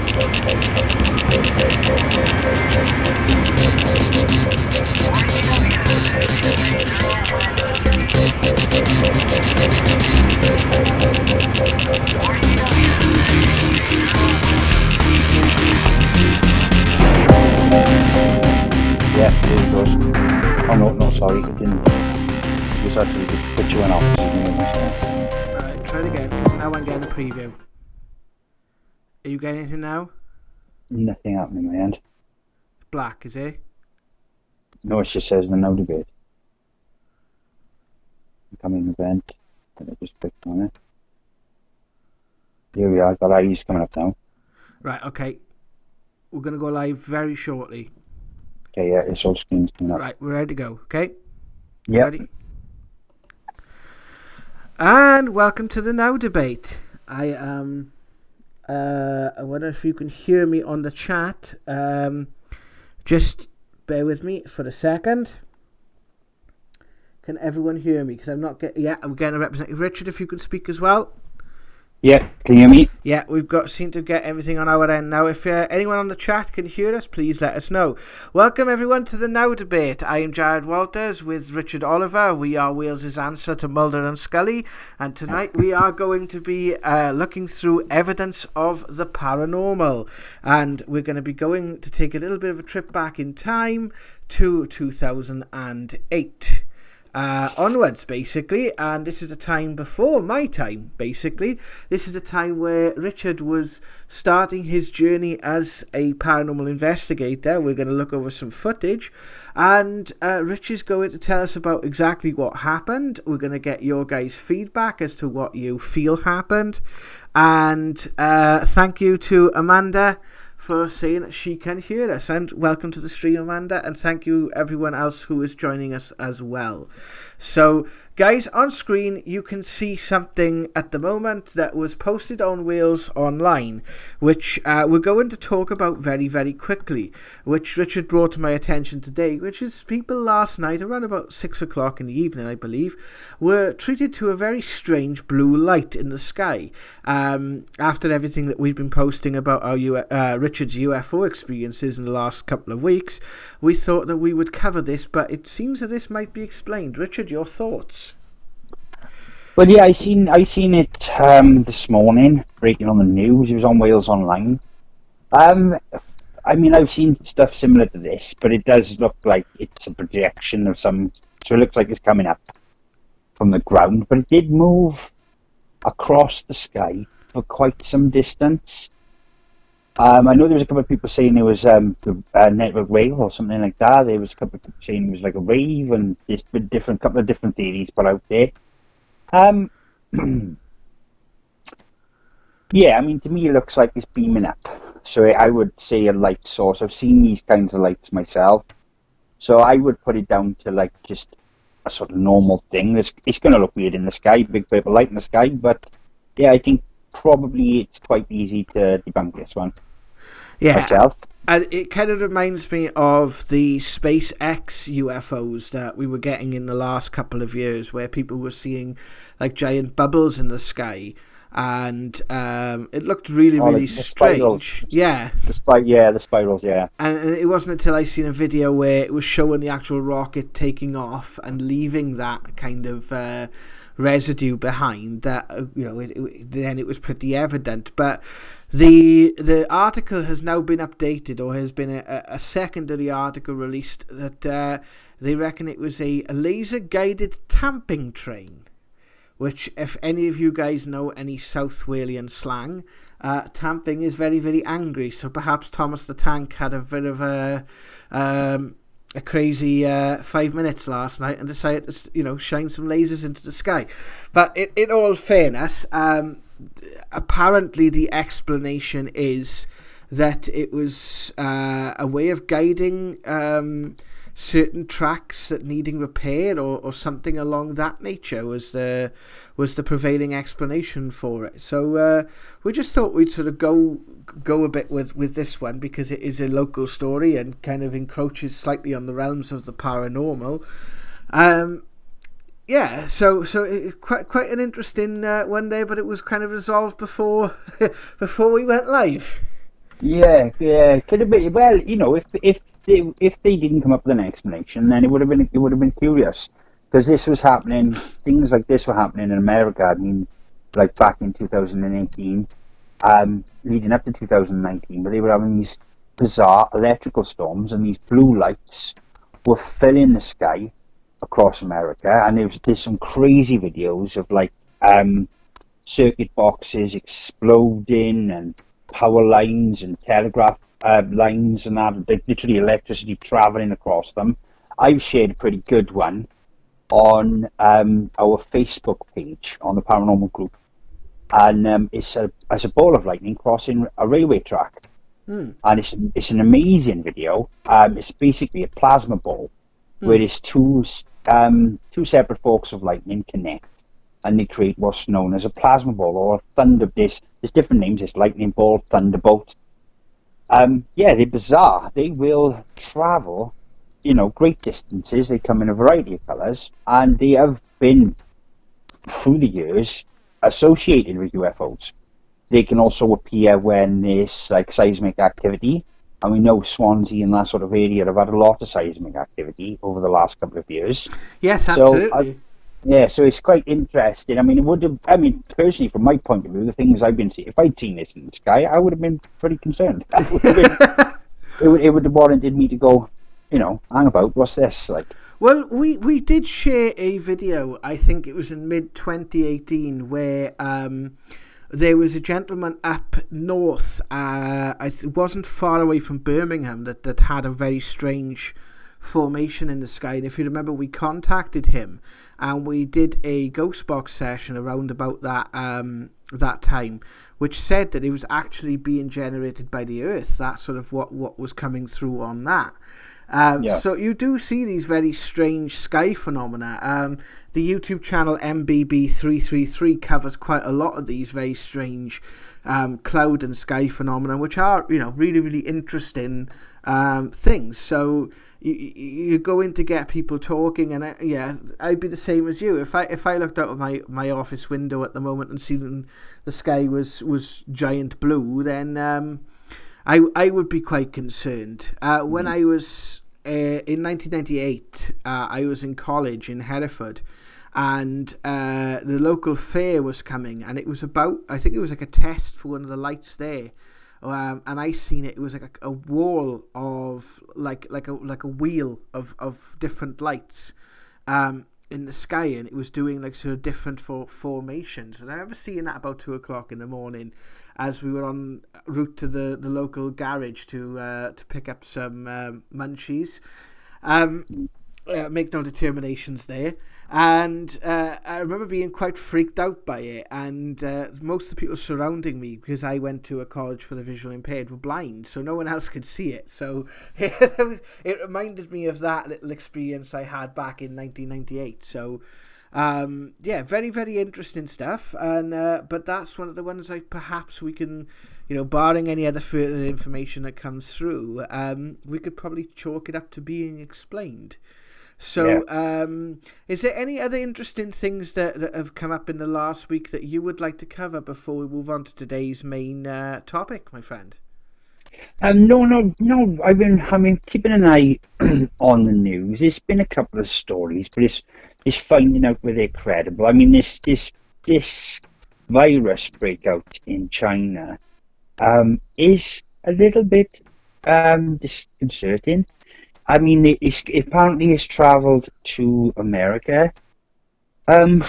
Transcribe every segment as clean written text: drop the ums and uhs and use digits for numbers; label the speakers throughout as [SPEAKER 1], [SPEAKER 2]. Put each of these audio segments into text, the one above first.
[SPEAKER 1] Yeah, there it goes. Oh no, sorry, it didn't. It was actually the picture went off.
[SPEAKER 2] Alright, try it again, because now I'm getting a preview. Are you getting anything now?
[SPEAKER 1] Nothing happening in my end.
[SPEAKER 2] Black, is it?
[SPEAKER 1] No, it just says the no debate. Coming event. I just clicked on it. Here we are, got eyes coming up now.
[SPEAKER 2] Right, okay. We're going to go live very shortly.
[SPEAKER 1] Okay, yeah, it's all screens coming up.
[SPEAKER 2] Right, we're ready to go, okay?
[SPEAKER 1] Yeah.
[SPEAKER 2] Ready? And welcome to the Now Debate. I am... I wonder if you can hear me on the chat. Just bear with me for a second. Can everyone hear me? Because I'm not getting... Yeah, I'm getting a representative. Richard, if you can speak as well.
[SPEAKER 1] Yeah, can you hear me?
[SPEAKER 2] Yeah, seem to get everything on our end now. If anyone on the chat can hear us, please let us know. Welcome everyone to the Now Debate. I am Jared Walters with Richard Oliver. We are Wales's answer to Mulder and Scully, and tonight we are going to be looking through evidence of the paranormal, and we're going to be going to take a little bit of a trip back in time to 2008. Onwards, basically, and this is a time before my time, basically. This is a time where Richard was starting his journey as a paranormal investigator. We're going to look over some footage, and Rich is going to tell us about exactly what happened. We're going to get your guys' feedback as to what you feel happened, and thank you to Amanda for saying that she can hear us, and welcome to the stream, Amanda, and thank you everyone else who is joining us as well. So guys, on screen you can see something at the moment that was posted on Wales Online, which we're going to talk about very, very quickly, which Richard brought to my attention today, which is people last night around about 6 o'clock in the evening, I believe, were treated to a very strange blue light in the sky. After everything that we've been posting about our Richard's UFO experiences in the last couple of weeks, we thought that we would cover this, but it seems that this might be explained. Richard, your thoughts?
[SPEAKER 1] Well, yeah, I seen it this morning, breaking on the news. It was on Wales Online. I mean, I've seen stuff similar to this, but it does look like it's a projection of some... So it looks like it's coming up from the ground, but it did move across the sky for quite some distance. I know there was a couple of people saying it was a network wave or something like that. There was a couple of people saying it was like a wave, and there's been couple of different theories put out there. Yeah, I mean, to me it looks like it's beaming up. So I would say a light source. I've seen these kinds of lights myself. So I would put it down to like just a sort of normal thing. It's going to look weird in the sky, big purple light in the sky. But yeah, I think probably it's quite easy to debunk this one.
[SPEAKER 2] Yeah,
[SPEAKER 1] myself.
[SPEAKER 2] And it kind of reminds me of the SpaceX UFOs that we were getting in the last couple of years, where people were seeing like giant bubbles in the sky, and it looked really, really strange. Yeah. The
[SPEAKER 1] spirals, yeah.
[SPEAKER 2] And it wasn't until I seen a video where it was showing the actual rocket taking off and leaving that kind of residue behind that then it was pretty evident. But the article has now been updated, or has been a secondary article released that they reckon it was a laser guided tamping train, which, if any of you guys know any South Walian slang, tamping is very, very angry. So perhaps Thomas the Tank had a bit of a crazy 5 minutes last night and decided to, shine some lasers into the sky. But in all fairness, apparently the explanation is that it was a way of guiding certain tracks that needing repair or something along that nature was the prevailing explanation for it. So we just thought we'd sort of go a bit with this one, because it is a local story and kind of encroaches slightly on the realms of the paranormal. Yeah, so quite an interesting one day, but it was kind of resolved before we went live.
[SPEAKER 1] Yeah, could have been. Well, if they didn't come up with an explanation, then it would have been curious, because this was happening. Things like this were happening in America. I mean, like back in 2018, leading up to 2019, but they were having these bizarre electrical storms, and these blue lights were filling the sky across America, and there's some crazy videos of like circuit boxes exploding and power lines and telegraph lines and that, literally electricity traveling across them. I've shared a pretty good one on our Facebook page on the Paranormal Group, and it's a ball of lightning crossing a railway track, and it's an amazing video. It's basically a plasma ball where there's two separate forks of lightning connect, and they create what's known as a plasma ball or a thunder. There's different names. It's lightning ball, thunderbolt. Yeah, they're bizarre. They will travel, great distances. They come in a variety of colours, and they have been, through the years, associated with UFOs. They can also appear when there's like seismic activity, and we know Swansea and that sort of area have had a lot of seismic activity over the last couple of years.
[SPEAKER 2] Yes, absolutely.
[SPEAKER 1] Yeah, so it's quite interesting. I mean, personally, from my point of view, the things I've been seeing, if I'd seen this in the sky, I would have been pretty concerned. It would have warranted me to go, hang about, what's this? Like,
[SPEAKER 2] Well, we did share a video, I think it was in mid-2018, where there was a gentleman up north, it wasn't far away from Birmingham, that had a very strange formation in the sky. And if you remember, we contacted him and we did a ghost box session around about that time, which said that it was actually being generated by the Earth. That's sort of what was coming through on that. So you do see these very strange sky phenomena. The YouTube channel MBB333 covers quite a lot of these very strange cloud and sky phenomena, which are, really, really interesting things. So you go in to get people talking, and I'd be the same as you. If I looked out of my office window at the moment and seen the sky was giant blue, then I would be quite concerned. When I was in 1998, I was in college in Hereford, and the local fair was coming, and it was I think it was like a test for one of the lights there. And I seen it. It was like a wall of like a wheel of different lights in the sky, and it was doing like sort of different formations. And I remember seeing that about 2:00 in the morning, as we were en route to the local garage to pick up some munchies. Make no determinations there. And I remember being quite freaked out by it, and most of the people surrounding me, because I went to a college for the visually impaired, were blind, so no one else could see it. So it reminded me of that little experience I had back in 1998. So very, very interesting stuff. And but that's one of the ones perhaps we can, barring any other further information that comes through, we could probably chalk it up to being explained. So, is there any other interesting things that have come up in the last week that you would like to cover before we move on to today's main topic, my friend?
[SPEAKER 1] No. I've been keeping an eye on the news. There's been a couple of stories, but it's finding out whether they're credible. I mean, this virus breakout in China is a little bit disconcerting. I mean, apparently it's travelled to America. I mean,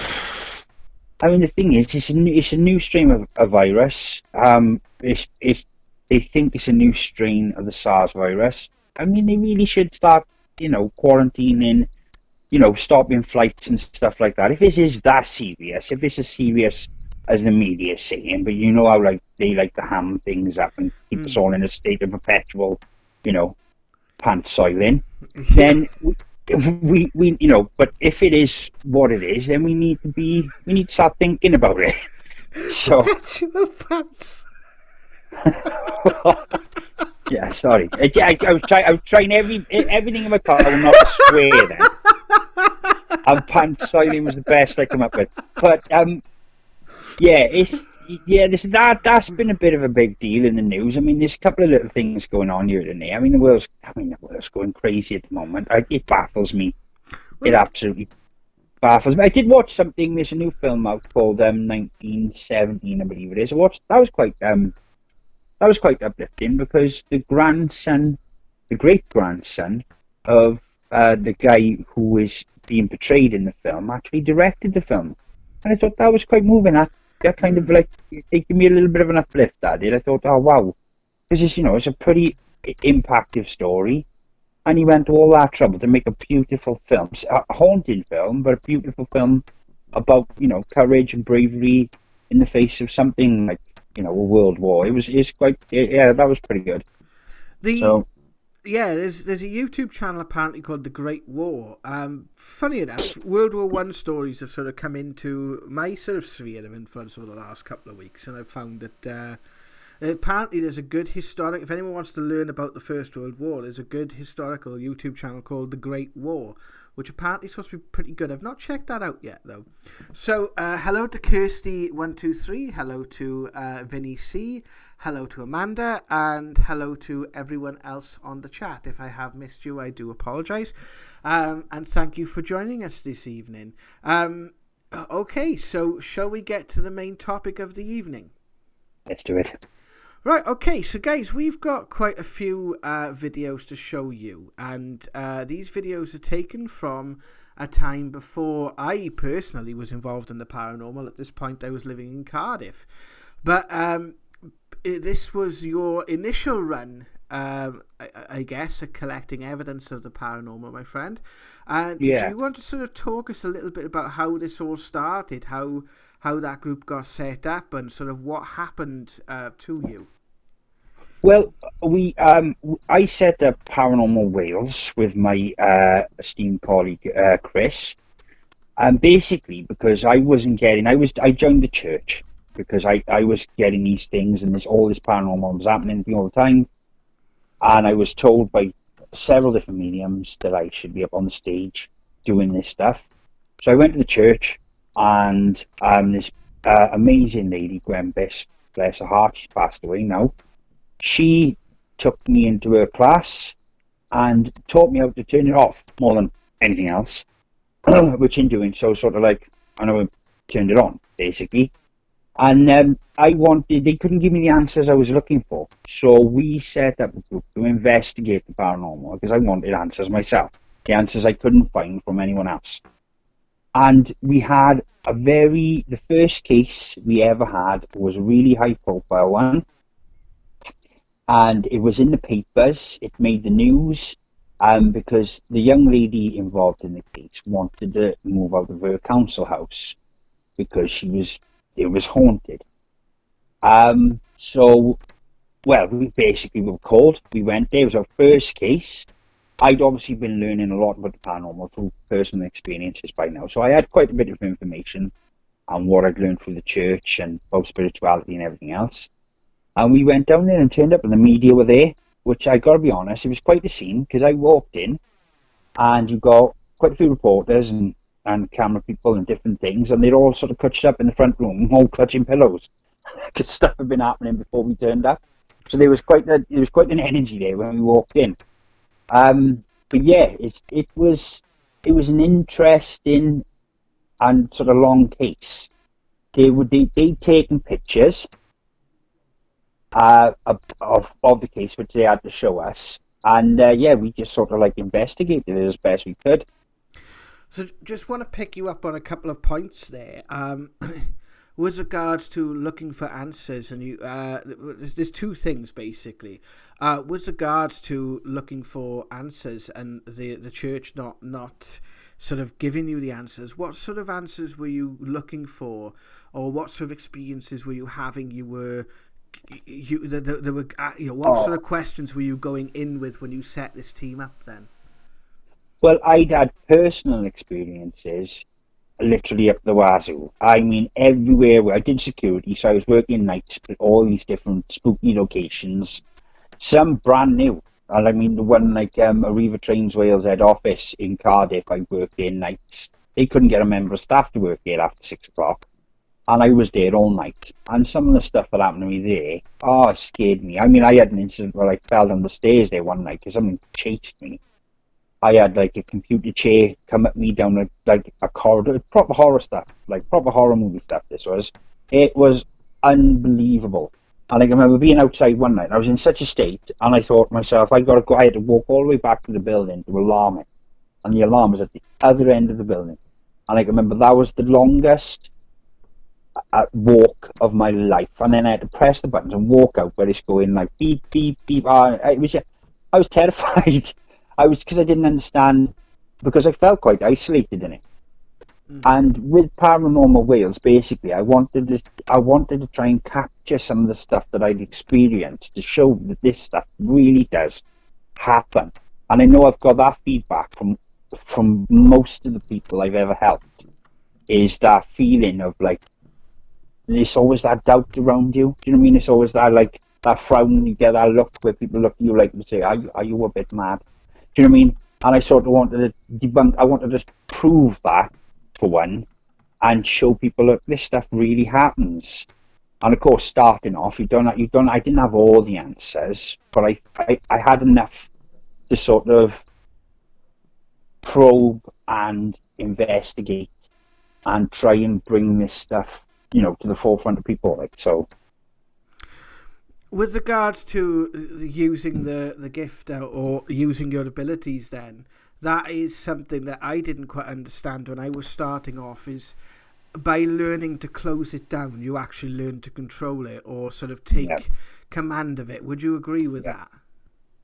[SPEAKER 1] the thing is, it's a new strain of a virus. They think it's a new strain of the SARS virus. I mean, they really should start, quarantining, stopping flights and stuff like that. If this is that serious, if it's as serious as the media is saying, but how they like to ham things up and keep us all in a state of perpetual, pants soiling, then we but if it is what it is, then we need to start thinking about it. So
[SPEAKER 2] pants.
[SPEAKER 1] Yeah, sorry. I was trying everything in my power not to swear then. And pants soiling was the best I come up with. But it's Yeah, that's been a bit of a big deal in the news. I mean, there's a couple of little things going on here and there. I mean, the world's going crazy at the moment. It baffles me.
[SPEAKER 2] Well,
[SPEAKER 1] It absolutely baffles me. I did watch something. There's a new film out called 1917, I believe it is. I watched. That was quite uplifting because the great grandson of the guy who is being portrayed in the film, actually directed the film, and I thought that was quite moving. That kind of like it gave me a little bit of an uplift. That did. I thought, oh wow, this is it's a pretty impactful story, and he went to all that trouble to make a beautiful film, a haunting film, but a beautiful film about courage and bravery in the face of something like a world war. It's quite yeah, that was pretty good.
[SPEAKER 2] The
[SPEAKER 1] So
[SPEAKER 2] Yeah, there's a YouTube channel apparently called The Great War. Funny enough, World War One stories have sort of come into my sort of sphere of influence over the last couple of weeks, and I've found that apparently there's a good historic. If anyone wants to learn about the First World War, there's a good historical YouTube channel called The Great War, which apparently is supposed to be pretty good. I've not checked that out yet though. So hello to Kirsty123, hello to Vinny C. Hello to Amanda, and hello to everyone else on the chat. If I have missed you, I do apologise. And thank you for joining us this evening. Okay, so shall we get to the main topic of the evening?
[SPEAKER 1] let's do it.
[SPEAKER 2] Right, okay, so guys, we've got quite a few videos to show you, and these videos are taken from a time before I personally was involved in the paranormal. At this point, I was living in Cardiff. But this was your initial run, I guess, at collecting evidence of the paranormal, my friend. And
[SPEAKER 1] Yeah.
[SPEAKER 2] do you want to sort of talk us a little bit about how this all started, how that group got set up, and sort of what happened to you?
[SPEAKER 1] Well, I set up Paranormal Wales with my esteemed colleague Chris, and basically because I joined the church because I was getting these things and all this paranormal was happening to me all the time, and I was told by several different mediums that I should be up on the stage doing this stuff. So I went to the church, and this amazing lady, Gwen Biss, bless her heart, she's passed away now. She took me into her class and taught me how to turn it off more than anything else, which in doing so sort of like I know I turned it on basically. And they couldn't give me the answers I was looking for, so we set up a group to investigate the paranormal because I wanted answers myself, the answers I couldn't find from anyone else. And we had the first case we ever had was a really high profile one, and it was in the papers. It made the news because the young lady involved in the case wanted to move out of her council house because it was haunted. We were called. We went there. It was our first case. I'd obviously been learning a lot about the paranormal through personal experiences by now, so I had quite a bit of information on what I'd learned through the church and about spirituality and everything else. And we went down there and turned up, and the media were there, which I got to be honest, it was quite a scene because I walked in, and you got quite a few reporters and camera people and different things, and they're all sort of clutched up in the front room, all clutching pillows, because stuff had been happening before we turned up. So there was quite an energy there when we walked in. But yeah, it was an interesting and sort of long case. They'd taken pictures of the case which they had to show us, and we just sort of like investigated it as best we could.
[SPEAKER 2] So just want to pick you up on a couple of points there. With regards to looking for answers, and there's two things basically. With regards to looking for answers and the church not sort of giving you the answers, what sort of answers were you looking for, or what sort of experiences were you having? What sort of questions were you going in with when you set this team up then?
[SPEAKER 1] Well, I'd had personal experiences literally up the wazoo. I mean, everywhere. I did security, so I was working nights at all these different spooky locations. Some brand new. And I mean, the one like Arriva Trains Wales head office in Cardiff, I worked in nights. They couldn't get a member of staff to work there after 6 o'clock. and I was there all night. And some of the stuff that happened to me there, oh, it scared me. I mean, I had an incident where I fell down the stairs there one night because someone chased me. I had like a computer chair come at me down a corridor, proper horror stuff, like proper horror movie stuff. It was unbelievable. And I can remember being outside one night. I was in such a state, and I thought to myself, I got to go. I had to walk all the way back to the building to alarm it, and the alarm was at the other end of the building. And I can remember that was the longest walk of my life. And then I had to press the buttons and walk out where it's going like beep beep beep. I was terrified. Because I didn't understand, because I felt quite isolated in it. And with Paranormal Wales, basically, I wanted to try and capture some of the stuff that I'd experienced to show that this stuff really does happen. And I know I've got that feedback from most of the people I've ever helped, is that feeling of like, there's always that doubt around you. Do you know what I mean? It's always that like that frown, you get that look where people look at you like and say, are you a bit mad? Do you know what I mean? And I sort of wanted to debunk, I wanted to prove that, for one, and show people that this stuff really happens. And of course, starting off, I didn't have all the answers, but I had enough to sort of probe and investigate and try and bring this stuff, to the forefront of people. Like so.
[SPEAKER 2] With regards to using the gift or using your abilities, then that is something that I didn't quite understand when I was starting off. Is by learning to close it down, you actually learn to control it or sort of take command of it. Would you agree with that?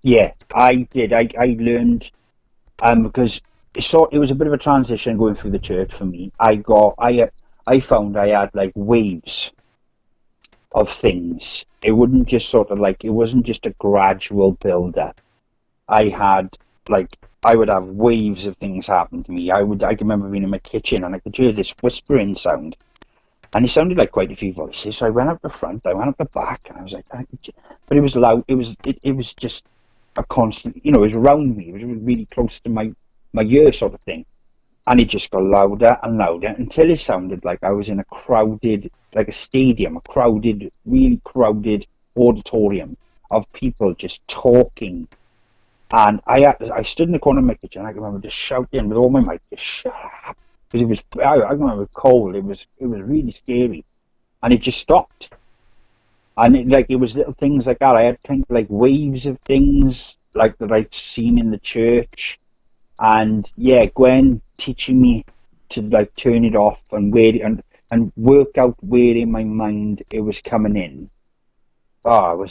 [SPEAKER 1] Yeah, I did. I learned because it was a bit of a transition going through the church for me. I found I had like waves of things. It wouldn't just it wasn't just a gradual build up. I would have waves of things happen to me. I can remember being in my kitchen and I could hear this whispering sound, and it sounded like quite a few voices. So I went up the front, I went up the back, and I was like, but it was loud. It was just a constant, it was around me. It was really close to my ear, sort of thing. And it just got louder and louder until it sounded like I was in a crowded, like a stadium, really crowded auditorium of people just talking. And I stood in the corner of my kitchen. I can remember just shouting with all my might, just shut up, because I remember it was cold. It was really scary, and it just stopped. And it was little things like that. I had kind of like waves of things like that I'd seen in the church. And Gwen teaching me to like turn it off and and work out where in my mind it was coming in. Oh,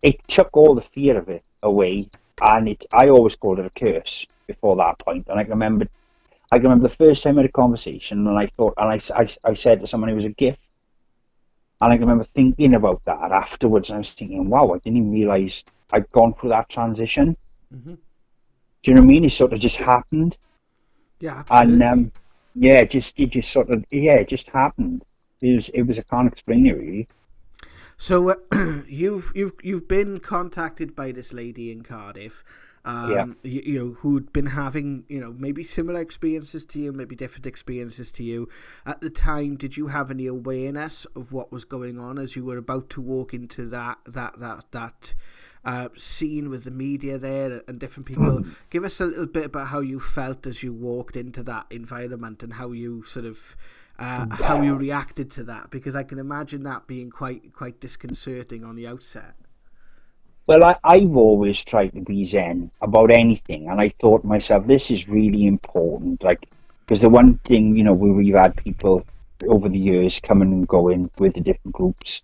[SPEAKER 1] it took all the fear of it away, and I always called it a curse before that point. And I can remember the first time I had a conversation, and I thought, and I said to someone it was a gift. And I can remember thinking about that afterwards, and I was thinking, wow, I didn't even realise I'd gone through that transition. Mm-hmm. Do you know what I mean? It sort of just happened.
[SPEAKER 2] Yeah, absolutely.
[SPEAKER 1] And it just happened. It was I can't explain it really.
[SPEAKER 2] So you've been contacted by this lady in Cardiff, who'd been having maybe similar experiences to you, maybe different experiences to you. At the time, did you have any awareness of what was going on as you were about to walk into that scene with the media there and different people? Give us a little bit about how you felt as you walked into that environment and how you sort of how you reacted to that, because I can imagine that being quite disconcerting on the outset.
[SPEAKER 1] Well, I've always tried to be zen about anything, and I thought to myself, this is really important, because the one thing, where we've had people over the years coming and going with the different groups,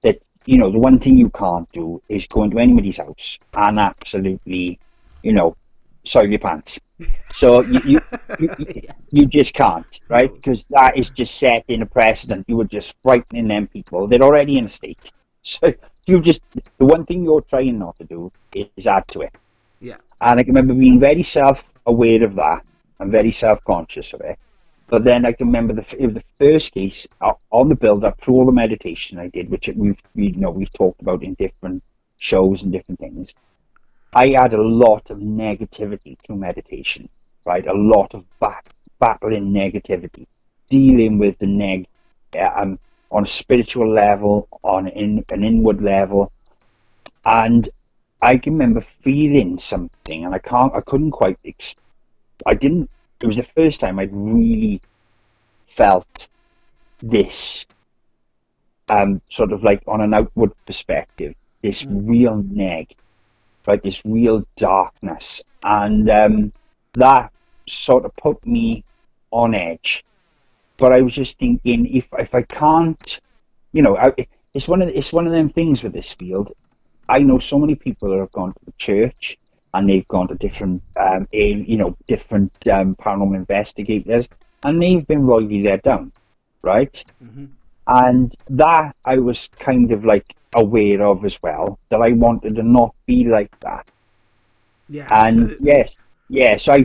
[SPEAKER 1] that the one thing you can't do is go into anybody's house and absolutely, soil your pants. So you just can't, right? Because that is just setting a precedent. You were just frightening them people. They're already in a state. So the one thing you're trying not to do is add to it.
[SPEAKER 2] Yeah.
[SPEAKER 1] And I can remember being very self-aware of that and very self-conscious of it. But then I can remember the first case on the build-up through all the meditation I did, which we've talked about in different shows and different things. I had a lot of negativity through meditation, right? A lot of battling negativity. dealing with the on a spiritual level, on an inward level, and I can remember feeling something, and I couldn't quite, I didn't. It was the first time I'd really felt this, sort of like on an outward perspective, this real neg, like this real darkness, and that sort of put me on edge. But I was just thinking, if I can't, it's one of them things with this field. I know so many people that have gone to the church and they've gone to different, different paranormal investigators, and they've been royally let down, right?
[SPEAKER 2] Mm-hmm.
[SPEAKER 1] And that I was kind of like aware of as well, that I wanted to not be like that.
[SPEAKER 2] Yeah,
[SPEAKER 1] And
[SPEAKER 2] absolutely.
[SPEAKER 1] so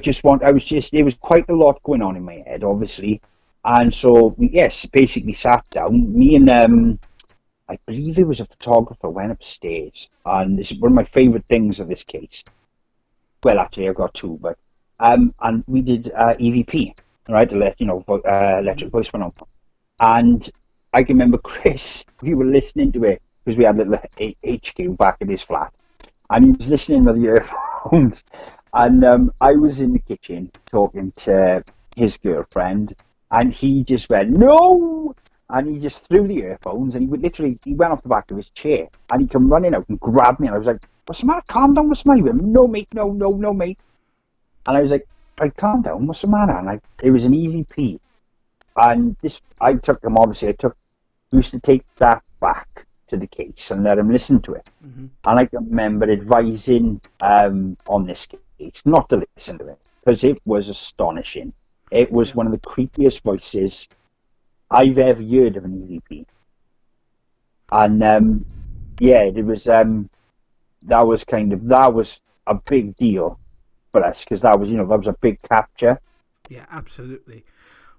[SPEAKER 1] there was quite a lot going on in my head, obviously. And so, yes, basically sat down. Me and I believe it was a photographer, went upstairs, and this is one of my favourite things of this case. Well, actually, I've got two, but and we did EVP, right? Electric voice phenomenon. And I can remember Chris. We were listening to it because we had a little HQ back in his flat, and he was listening with the earphones. And I was in the kitchen talking to his girlfriend, and he just went, "No!" And he just threw the earphones, and he went off the back of his chair, and he came running out and grabbed me, and I was like, "What's the matter? Calm down, what's the matter?" He went, "No, mate, no, no, no, mate." And I was like, "Right, calm down, what's the matter?" And it was an EVP, and used to take that back to the case and let him listen to it.
[SPEAKER 2] Mm-hmm.
[SPEAKER 1] And I can remember advising on this case not to listen to it, because it was astonishing. It was one of the creepiest voices I've ever heard of an EVP. And it was that was a big deal for us, because that was a big capture.
[SPEAKER 2] Yeah, absolutely.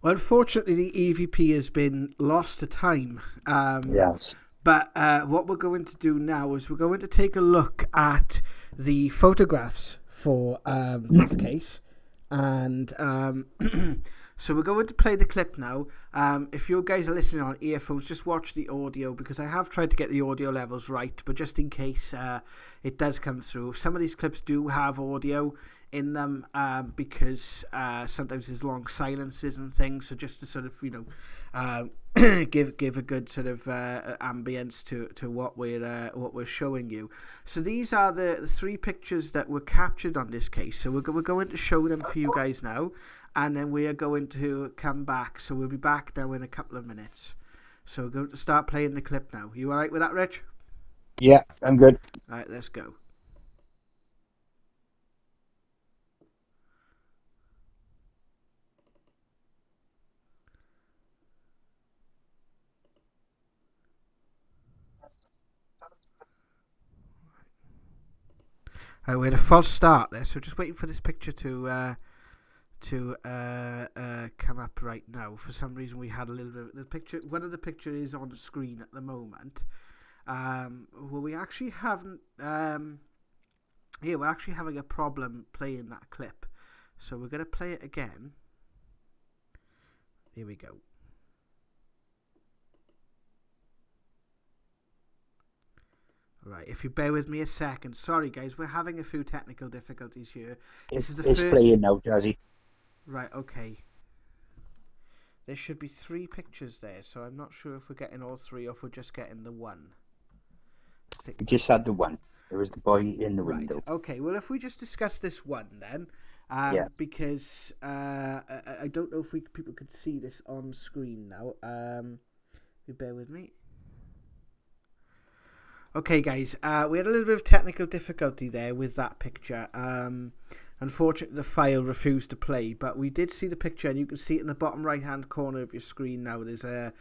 [SPEAKER 2] Well, unfortunately, the EVP has been lost to time.
[SPEAKER 1] Yes.
[SPEAKER 2] But what we're going to do now is we're going to take a look at the photographs for this case. And so we're going to play the clip now. If you guys are listening on earphones, just watch the audio, because I have tried to get the audio levels right, but just in case it does come through. Some of these clips do have audio in them, because sometimes there's long silences and things, so just to sort of give a good sort of ambience to what we're showing you. So these are the three pictures that were captured on this case. So we're going to show them for you guys now, and then we are going to come back. So we'll be back now in a couple of minutes. So we're going to start playing the clip now. You all right with that, Rich?
[SPEAKER 1] Yeah, I'm good.
[SPEAKER 2] All right, let's go. We had a false start there, so just waiting for this picture to come up right now. For some reason, we had a little bit of the picture. One of the picture is on the screen at the moment. Well, we actually haven't. We're actually having a problem playing that clip, so we're going to play it again. Here we go. Right, if you bear with me a second. Sorry, guys, we're having a few technical difficulties here.
[SPEAKER 1] It's playing now, Jazzy.
[SPEAKER 2] Right, okay. There should be three pictures there, so I'm not sure if we're getting all three or if we're just getting the one.
[SPEAKER 1] We just had the one. There was the boy in the window.
[SPEAKER 2] Right, okay. Well, if we just discuss this one then, because I don't know if people could see this on screen now. You bear with me. Okay, guys, we had a little bit of technical difficulty there with that picture. Unfortunately, the file refused to play, but we did see the picture, and you can see it in the bottom right-hand corner of your screen now. There's a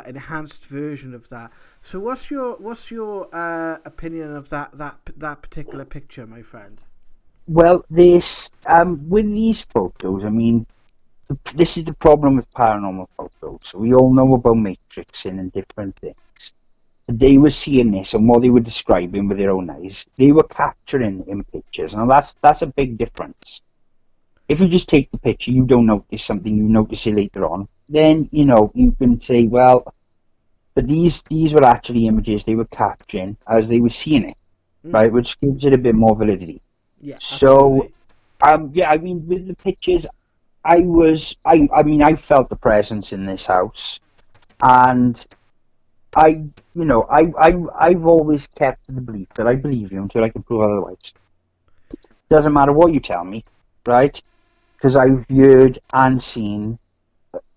[SPEAKER 2] enhanced version of that. So, what's your opinion of that particular picture, my friend?
[SPEAKER 1] Well, this with these photos, I mean, this is the problem with paranormal photos. We all know about matrixing and different things. They were seeing this, and what they were describing with their own eyes, they were capturing in pictures. Now that's a big difference. if you just take the picture, you don't notice something, you notice it later on, then, you can say, well, but these were actually images they were capturing as they were seeing it, right? Which gives it a bit more validity.
[SPEAKER 2] Yeah,
[SPEAKER 1] So,
[SPEAKER 2] absolutely.
[SPEAKER 1] I mean, with the pictures, I felt the presence in this house, and I've always kept the belief that I believe you until I can prove otherwise. Doesn't matter what you tell me, right? Because I've heard and seen,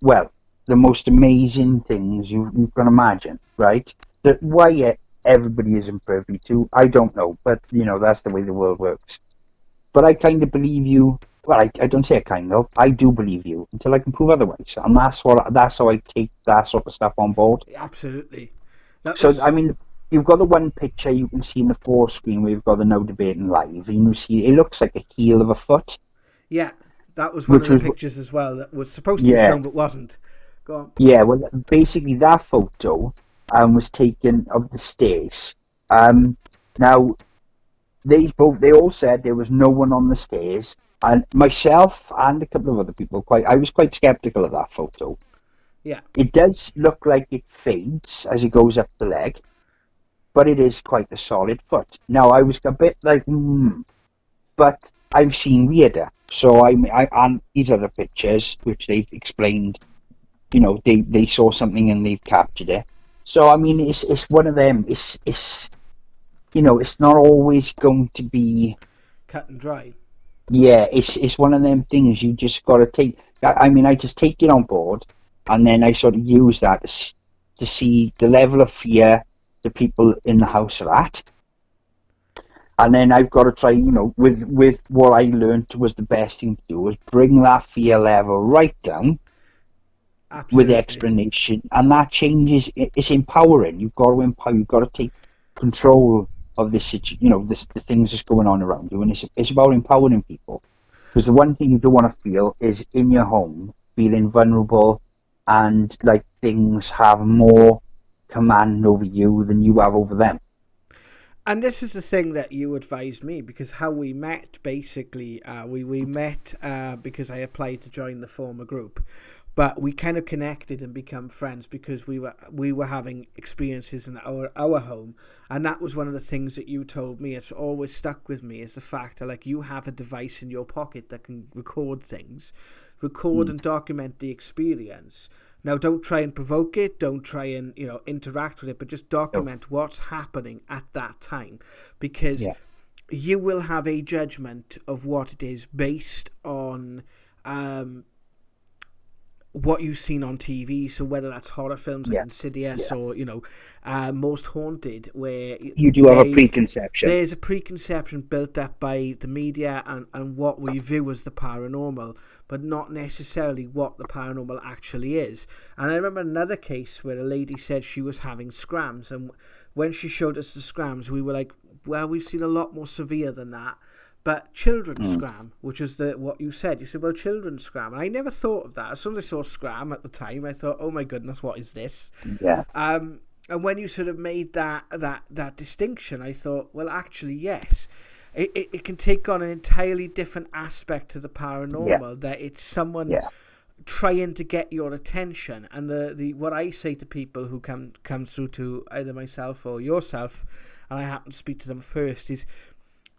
[SPEAKER 1] well, the most amazing things you can imagine, right? That why everybody isn't privy to, I don't know, but that's the way the world works. But I kind of believe you. Well, I don't say I kind of. I do believe you until I can prove otherwise, and that's how I take that sort of stuff on board.
[SPEAKER 2] Absolutely. That
[SPEAKER 1] So I
[SPEAKER 2] was
[SPEAKER 1] mean, you've got the one picture you can see in the four screen where you've got the no debating live, and you see it looks like a heel of a foot,
[SPEAKER 2] yeah, that was one of
[SPEAKER 1] which
[SPEAKER 2] the
[SPEAKER 1] was
[SPEAKER 2] pictures as well that was supposed to be
[SPEAKER 1] yeah,
[SPEAKER 2] shown but wasn't. Go on.
[SPEAKER 1] yeah. Well, basically that photo was taken of the stairs. Um, Now they all said there was no one on the stairs, and myself and a couple of other people I was quite skeptical of that photo.
[SPEAKER 2] Yeah.
[SPEAKER 1] It does look like it fades as it goes up the leg, but it is quite a solid foot. Now I was a bit like, but I've seen weirder. So I and these other pictures, which they've explained, they saw something and they've captured it. So I mean, it's one of them. It's not always going to be.
[SPEAKER 2] Cut and dry.
[SPEAKER 1] Yeah, it's one of them things you just got to take. I mean, I just take it on board, and then I sort of use that to see the level of fear the people in the house are at, and then I've got to try, with what I learned was the best thing to do was bring that fear level right down with
[SPEAKER 2] Absolutely.
[SPEAKER 1] explanation, and that changes. It's empowering. You've got to empower. You've got to take control of this situation. The things that's going on around you, and it's about empowering people. Because the one thing you don't want to feel is in your home feeling vulnerable and like things have more command over you than you have over them.
[SPEAKER 2] And this is the thing that you advised me, because how we met, basically, we met because I applied to join the former group, but we kind of connected and become friends because we were having experiences in our home, and that was one of the things that you told me. It's always stuck with me, is the fact that, like, you have a device in your pocket that can record things, and document the experience. Now, don't try and provoke it. Don't try and interact with it, but just document what's happening at that time, because
[SPEAKER 1] Yeah,
[SPEAKER 2] you will have a judgment of what it is based on what you've seen on TV. So whether that's horror films like
[SPEAKER 1] yeah,
[SPEAKER 2] Insidious
[SPEAKER 1] yeah.
[SPEAKER 2] or Most Haunted, where
[SPEAKER 1] You do have a preconception.
[SPEAKER 2] there's a preconception built up by the media and what we view as the paranormal, but not necessarily what the paranormal actually is. And I remember another case where a lady said she was having scrams, and when she showed us the scrams, we were like, well, we've seen a lot more severe than that. But children's scram, which is what you said. You said, well, children's scram. And I never thought of that. As soon as I saw scram at the time, I thought, oh my goodness, what is this?
[SPEAKER 1] Yeah,
[SPEAKER 2] And when you sort of made that distinction, I thought, well, actually, yes. It can take on an entirely different aspect to the
[SPEAKER 1] yeah,
[SPEAKER 2] paranormal, that it's someone
[SPEAKER 1] yeah,
[SPEAKER 2] trying to get your attention. And the what I say to people who come through to either myself or yourself, and I happen to speak to them first, is,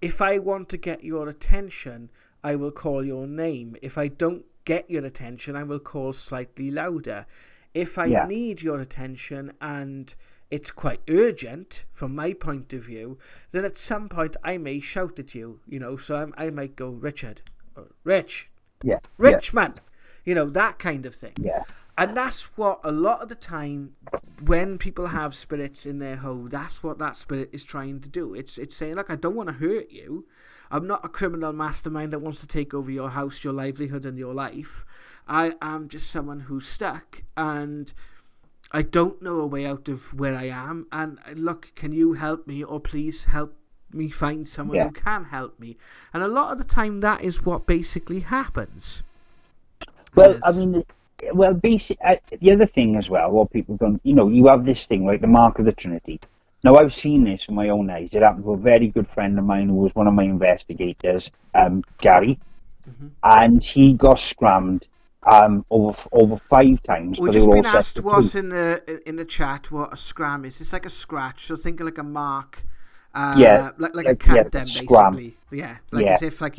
[SPEAKER 2] if I want to get your attention, I will call your name. If I don't get your attention, I will call slightly louder. If I
[SPEAKER 1] yeah,
[SPEAKER 2] need your attention and it's quite urgent from my point of view, then at some point I may shout at you, so I might go, Richard, or Rich,
[SPEAKER 1] yeah, yeah,
[SPEAKER 2] Richman, that kind of thing.
[SPEAKER 1] yeah,
[SPEAKER 2] And that's what a lot of the time, when people have spirits in their home, that's what that spirit is trying to do. It's saying, look, I don't want to hurt you. I'm not a criminal mastermind that wants to take over your house, your livelihood, and your life. I am just someone who's stuck, and I don't know a way out of where I am. And look, can you help me, or please help me find someone
[SPEAKER 1] yeah.
[SPEAKER 2] who can help me? And a lot of the time, that is what basically happens.
[SPEAKER 1] Well, I mean, the other thing as well, what people don't, you have this thing, right, the mark of the Trinity. Now, I've seen this with my own eyes. It happened to a very good friend of mine who was one of my investigators, Gary. and he got scrammed over 5 times,
[SPEAKER 2] We've
[SPEAKER 1] but they
[SPEAKER 2] just
[SPEAKER 1] were all
[SPEAKER 2] been
[SPEAKER 1] set
[SPEAKER 2] asked
[SPEAKER 1] for two.
[SPEAKER 2] what's in the chat what a scram is. It's like a scratch, so think of like a mark,
[SPEAKER 1] Yeah,
[SPEAKER 2] like a
[SPEAKER 1] yeah,
[SPEAKER 2] cut then
[SPEAKER 1] scram.
[SPEAKER 2] basically. Yeah, like
[SPEAKER 1] Yeah,
[SPEAKER 2] as if like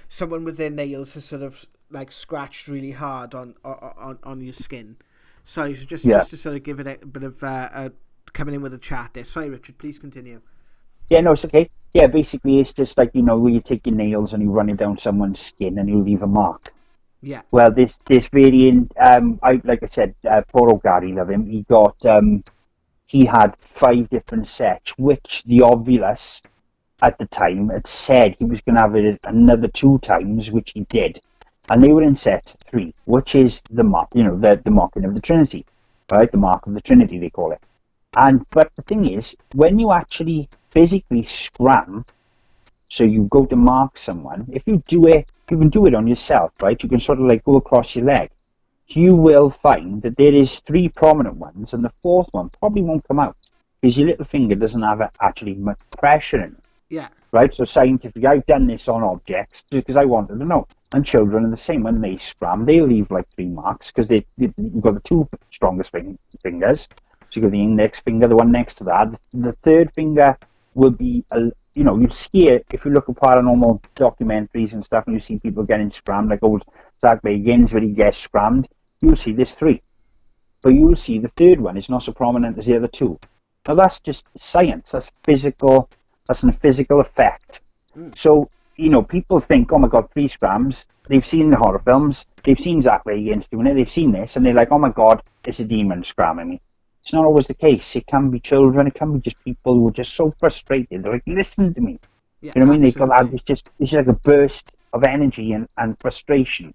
[SPEAKER 2] someone with their nails has sort of like scratched really hard on your skin. Sorry, so
[SPEAKER 1] yeah.
[SPEAKER 2] just to sort of give it a bit of coming in with a chat there. Sorry, Richard, please continue.
[SPEAKER 1] Yeah, no, it's okay. Yeah, basically, it's just like, where you take your nails and you run it down someone's skin and you leave a mark.
[SPEAKER 2] Yeah,
[SPEAKER 1] Well, this variant, like I said, poor old Gary, love him. He had 5 different sets, which the Ovulus at the time had said he was going to have it another 2 times, which he did, and they were in set 3, which is the mark, the marking of the Trinity, right? The mark of the Trinity, they call it. But the thing is, when you actually physically scram, so you go to mark someone, if you do it, you can do it on yourself, right? You can sort of like go across your leg. You will find that there is 3 prominent ones, and the 4th one probably won't come out because your little finger doesn't have actually much pressure in it,
[SPEAKER 2] yeah,
[SPEAKER 1] right? So scientifically, I've done this on objects because I wanted to know. And children are the same. When they scram, they leave like 3 marks because you've got the 2 strongest fingers. So you've got the index finger, the one next to that. The 3rd finger will be, you'll see it if you look at paranormal documentaries and stuff, and you see people getting scrammed, like old Zach Bagans, where he gets scrammed. You'll see there's 3. But you'll see the 3rd one is not so prominent as the other 2. Now that's just science. That's physical. That's a physical effect. So, people think, oh my God, 3 scrams. They've seen the horror films. They've seen Zach Bagans doing it. They've seen this, and they're like, oh my God, it's a demon scramming me. It's not always the case. It can be children. It can be just people who are just so frustrated. They're like, listen to me.
[SPEAKER 2] yeah.
[SPEAKER 1] You know what I mean? They feel
[SPEAKER 2] Absolutely.
[SPEAKER 1] that it's like a burst of energy and frustration.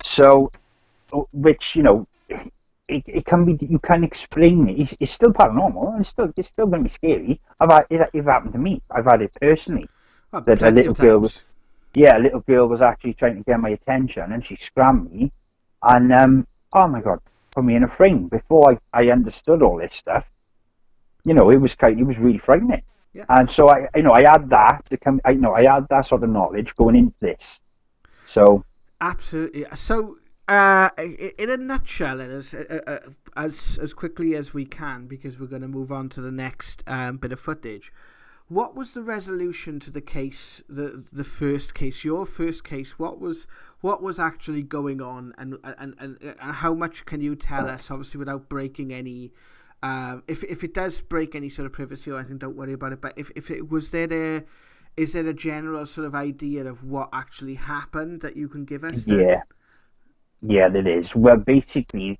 [SPEAKER 1] So, which, it can be, you can explain it. It's still paranormal. It's still going to be scary. It's happened to me. I've had it personally.
[SPEAKER 2] Well,
[SPEAKER 1] That
[SPEAKER 2] plenty of times.
[SPEAKER 1] a little girl was actually trying to get my attention, and she scrammed me, and oh my God, put me in a frame. Before I understood all this stuff, it was really frightening.
[SPEAKER 2] Yeah.
[SPEAKER 1] And so I had that I had that sort of knowledge going into this. So
[SPEAKER 2] Absolutely. So, in a nutshell, and as quickly as we can, because we're going to move on to the next bit of footage. What was the resolution to the case, the first case, your first case? What was actually going on, and how much can you tell us? Obviously, without breaking any. If it does break any sort of privacy or anything, don't worry about it. But if it was there, is there a general sort of idea of what actually happened that you can give us? Then?
[SPEAKER 1] yeah, that is. Well, basically,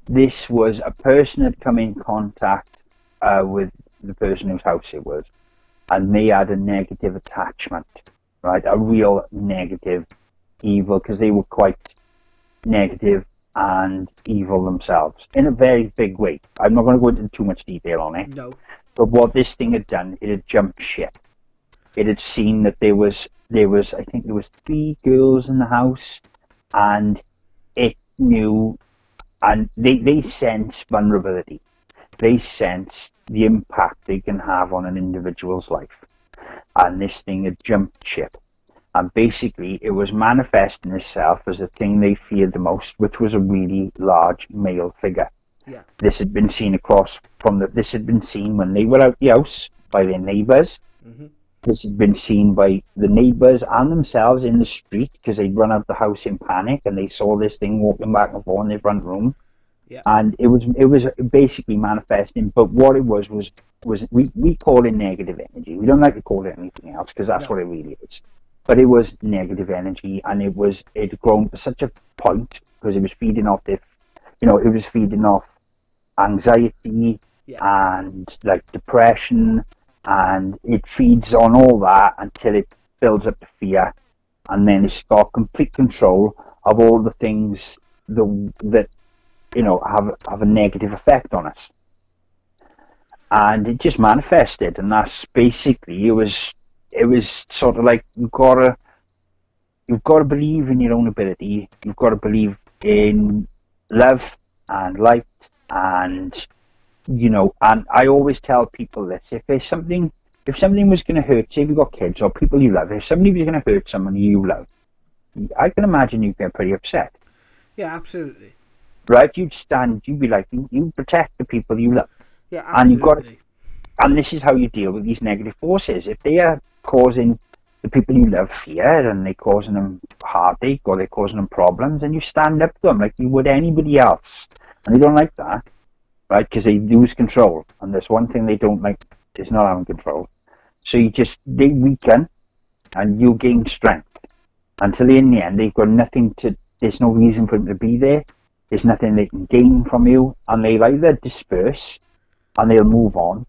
[SPEAKER 1] this was a person had come in contact with the person whose house it was, and they had a negative attachment, right? A real negative evil, because they were quite negative and evil themselves in a very big way. I'm not going to go into too much detail on it.
[SPEAKER 2] No.
[SPEAKER 1] But what this thing had done, it had jumped ship. It had seen that there was I think there was 3 girls in the house, and it knew, and they sense vulnerability. They sense the impact they can have on an individual's life. And this thing had jumped ship. And basically, it was manifesting itself as the thing they feared the most, which was a really large male figure.
[SPEAKER 2] Yeah.
[SPEAKER 1] This had been seen this had been seen when they were out the house by their neighbours.
[SPEAKER 2] Mm-hmm.
[SPEAKER 1] This had been seen by the neighbours and themselves in the street, because they'd run out the house in panic and they saw this thing walking back and forth in their front room.
[SPEAKER 2] Yeah.
[SPEAKER 1] And it was basically manifesting. But what it was we call it negative energy. We don't like to call it anything else, because that's what it really is. But it was negative energy, and it had grown to such a point because it was feeding off it was feeding off anxiety and like depression, and it feeds on all that until it builds up to fear, and then it's got complete control of all the things that have a negative effect on us. And it just manifested, and that's basically it was sort of like you've got to believe in your own ability. You've got to believe in love and light, and and I always tell people this: if something was going to hurt, say you've got kids or people you love, if somebody was going to hurt someone you love, I can imagine you get pretty upset,
[SPEAKER 2] Yeah, absolutely.
[SPEAKER 1] right? You'd be like, you protect the people you love,
[SPEAKER 2] Yeah,
[SPEAKER 1] and you've got to,
[SPEAKER 2] absolutely.
[SPEAKER 1] and this is how you deal with these negative forces. If they are causing the people you love fear and they're causing them heartache or they're causing them problems, and you stand up to them like you would anybody else, and they don't like that, right? Because they lose control, and there's one thing they don't like is not having control. So they weaken, and you gain strength until in the end they've got nothing to. There's no reason for them to be there. There's nothing they can gain from you, and they'll either disperse and they'll move on,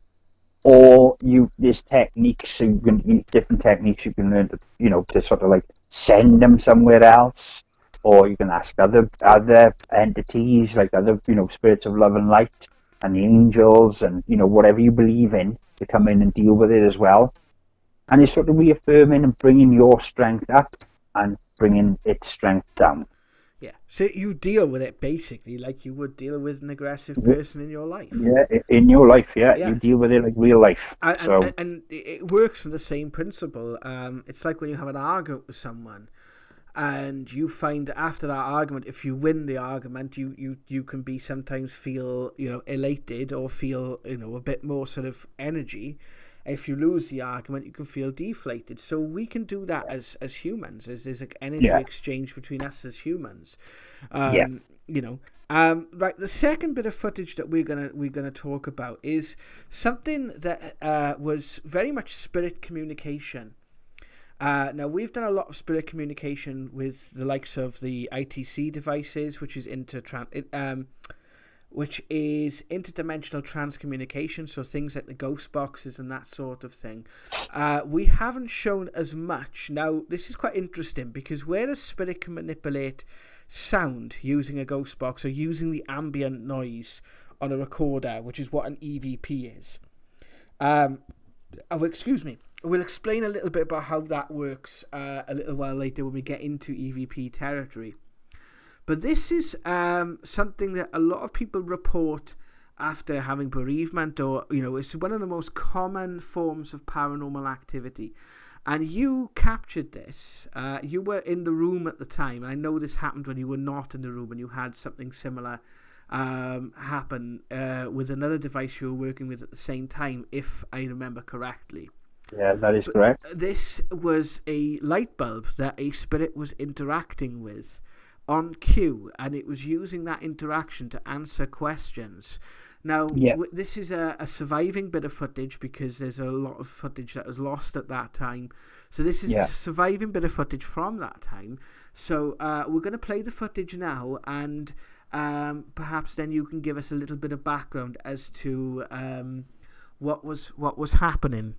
[SPEAKER 1] or there's techniques, so you can different techniques you can learn to to sort of like send them somewhere else, or you can ask other entities like other spirits of love and light and the angels and whatever you believe in to come in and deal with it as well. And it's sort of reaffirming and bringing your strength up and bringing its strength down.
[SPEAKER 2] Yeah. So you deal with it basically like you would deal with an aggressive person in your life.
[SPEAKER 1] Yeah, in your life, yeah, you
[SPEAKER 2] Yeah.
[SPEAKER 1] deal with it like real life.
[SPEAKER 2] And it works on the same principle. It's like when you have an argument with someone, and you find after that argument, if you win the argument, you can be sometimes feel elated or feel a bit more sort of energy. If you lose the argument, you can feel deflated. So we can do that as humans. There's an energy exchange between us as humans.
[SPEAKER 1] Yeah.
[SPEAKER 2] Right. The second bit of footage that we're gonna talk about is something that was very much spirit communication. Now we've done a lot of spirit communication with the likes of the ITC devices, which is interdimensional transcommunication, so things like the ghost boxes and that sort of thing. We haven't shown as much. Now, this is quite interesting because where a spirit can manipulate sound using a ghost box or using the ambient noise on a recorder, which is what an EVP is. Excuse me. We'll explain a little bit about how that works a little while later when we get into EVP territory. But this is something that a lot of people report after having bereavement, or it's one of the most common forms of paranormal activity. And you captured this. You were in the room at the time. I know this happened when you were not in the room and you had something similar happen with another device you were working with at the same time, if I remember correctly.
[SPEAKER 1] Yeah, that is correct.
[SPEAKER 2] This was a light bulb that a spirit was interacting with on cue, and it was using that interaction to answer questions. Now, this is a surviving bit of footage because there's a lot of footage that was lost at that time. So this is a surviving bit of footage from that time. So we're going to play the footage now, and perhaps then you can give us a little bit of background as to what was happening.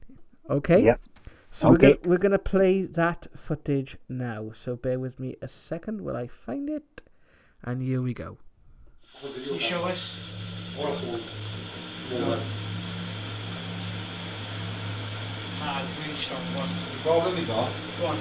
[SPEAKER 2] Okay?
[SPEAKER 1] Yeah.
[SPEAKER 2] So we're gonna play that footage now. So bear with me a second while I find it, and here we go. Can you show us? Really strong one. What have we got? Go on.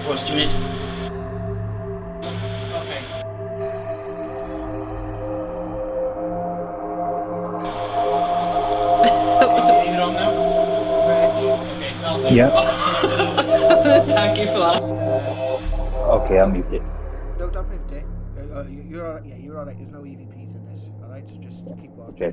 [SPEAKER 2] What's doing it? Okay. Leave it on now? Okay,
[SPEAKER 1] yeah.
[SPEAKER 2] Thank you for that.
[SPEAKER 1] Okay, I'll mute it.
[SPEAKER 2] No, don't mute it. You're alright. Yeah, you're alright. There's no EVPs in this. Alright, so just keep watching.
[SPEAKER 1] Okay.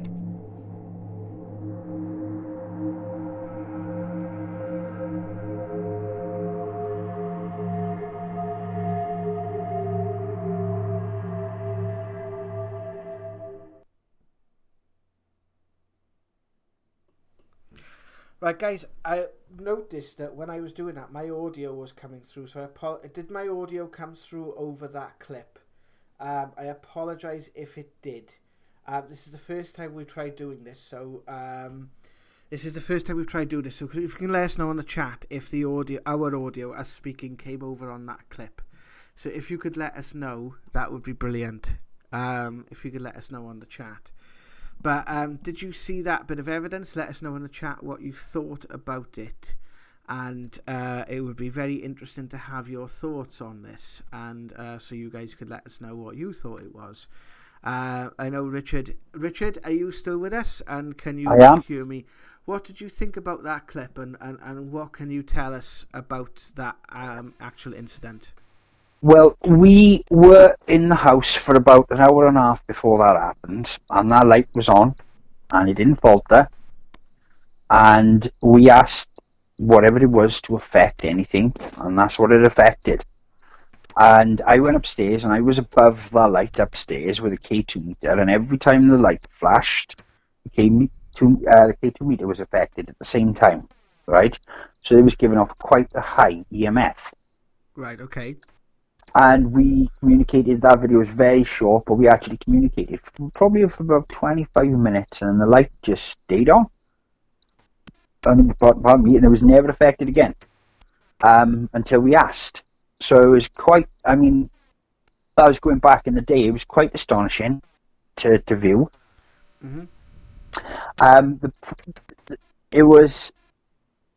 [SPEAKER 2] Right, guys, I noticed that when I was doing that, my audio was coming through. So did my audio come through over that clip? I apologise if it did. This is the first time we've tried doing this, so this is the first time we've tried doing this. So if you can let us know in the chat if the audio, our audio, us speaking, came over on that clip. So if you could let us know, that would be brilliant. If you could let us know on the chat. But did you see that bit of evidence? Let us know in the chat what you thought about it. And it would be very interesting to have your thoughts on this. And so you guys could let us know what you thought it was. I know Richard. Richard, are you still with us? And can you hear me? What did you think about that clip? And what can you tell us about that actual incident?
[SPEAKER 1] Well, we were in the house for about an hour and a half before that happened, and that light was on, and it didn't falter, and we asked whatever it was to affect anything, and that's what it affected. And I went upstairs, and I was above the light upstairs with a K2 meter, and every time the light flashed, the K2 meter was affected at the same time, right? So it was giving off quite a high EMF.
[SPEAKER 2] Right, okay.
[SPEAKER 1] And we communicated. That video was very short, but we actually communicated probably for about 25 minutes, and the light just stayed on. And it was never affected again until we asked. So it was quite, I mean, that was going back in the day. It was quite astonishing to view. Mm-hmm. It was,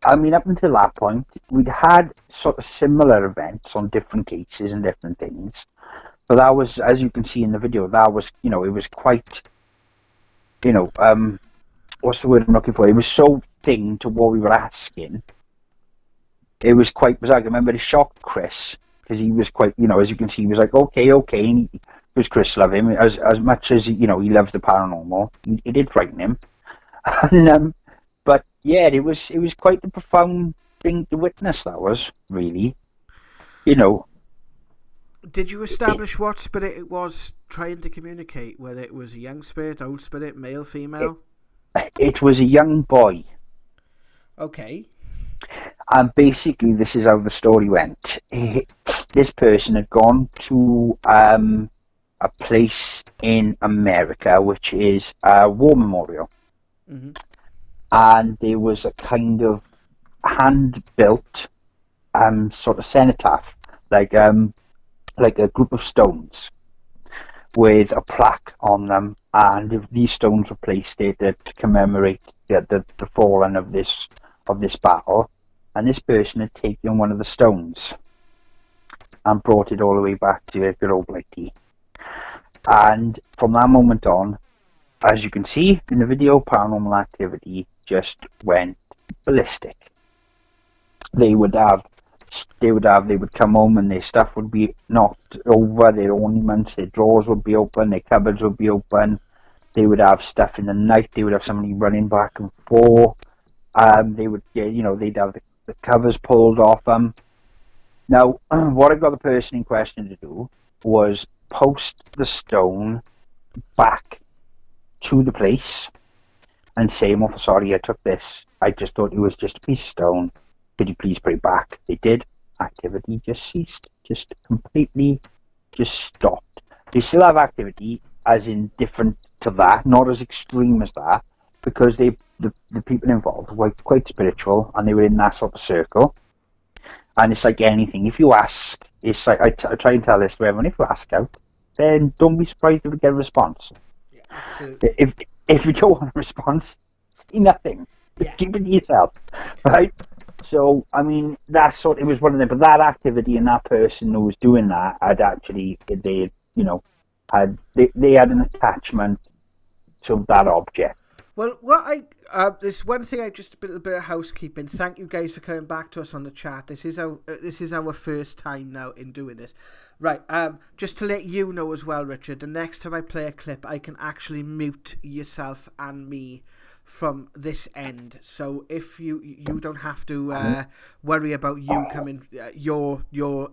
[SPEAKER 1] I mean, up until that point, we'd had sort of similar events on different cases and different things. But that was, as you can see in the video, that was, it was quite, what's the word I'm looking for? It was so thing to what we were asking. It was quite bizarre. I remember it shocked Chris, because he was quite, as you can see, he was like, okay. And because Chris loved him, as much as, he loves the paranormal, it did frighten him. And, but yeah, it was quite a profound thing to witness. That was really,
[SPEAKER 2] Did you establish what spirit it was trying to communicate? Whether it was a young spirit, old spirit, male, female?
[SPEAKER 1] It was a young boy.
[SPEAKER 2] Okay.
[SPEAKER 1] And basically, this is how the story went. This person had gone to a place in America, which is a war memorial. Mm-hmm. And there was a kind of hand-built sort of cenotaph, like a group of stones with a plaque on them, and these stones were placed there to commemorate the fallen of this battle. And this person had taken one of the stones and brought it all the way back to Grove Blighty. And from that moment on, as you can see in the video, paranormal activity just went ballistic. They would come home and their stuff would be knocked over, their ornaments, their drawers would be open, their cupboards would be open. They would have stuff in the night. They would have somebody running back and forth. They would, they'd have the covers pulled off them. Now, what I got the person in question to do was post the stone back to the place and say, I'm awful sorry I took this. I just thought it was just a piece of stone. Could you please put it back? They did. Activity just ceased. Just completely just stopped. They still have activity, as in different to that, not as extreme as that, because the people involved were quite spiritual and they were in that sort of circle. And it's like anything. If you ask, it's like I try and tell this to everyone, if you ask out, then don't be surprised if you get a response.
[SPEAKER 2] Yeah, absolutely.
[SPEAKER 1] If you don't want a response, say nothing. Yeah. Keep it to yourself, right? So, I mean, it was one of them. But that activity and that person who was doing that had actually, they had an attachment to that object.
[SPEAKER 2] Well, there's one thing. Just a bit of housekeeping. Thank you guys for coming back to us on the chat. This is our first time now in doing this. Right. Just to let you know as well, Richard. The next time I play a clip, I can actually mute yourself and me from this end, so if you don't have to worry about you coming your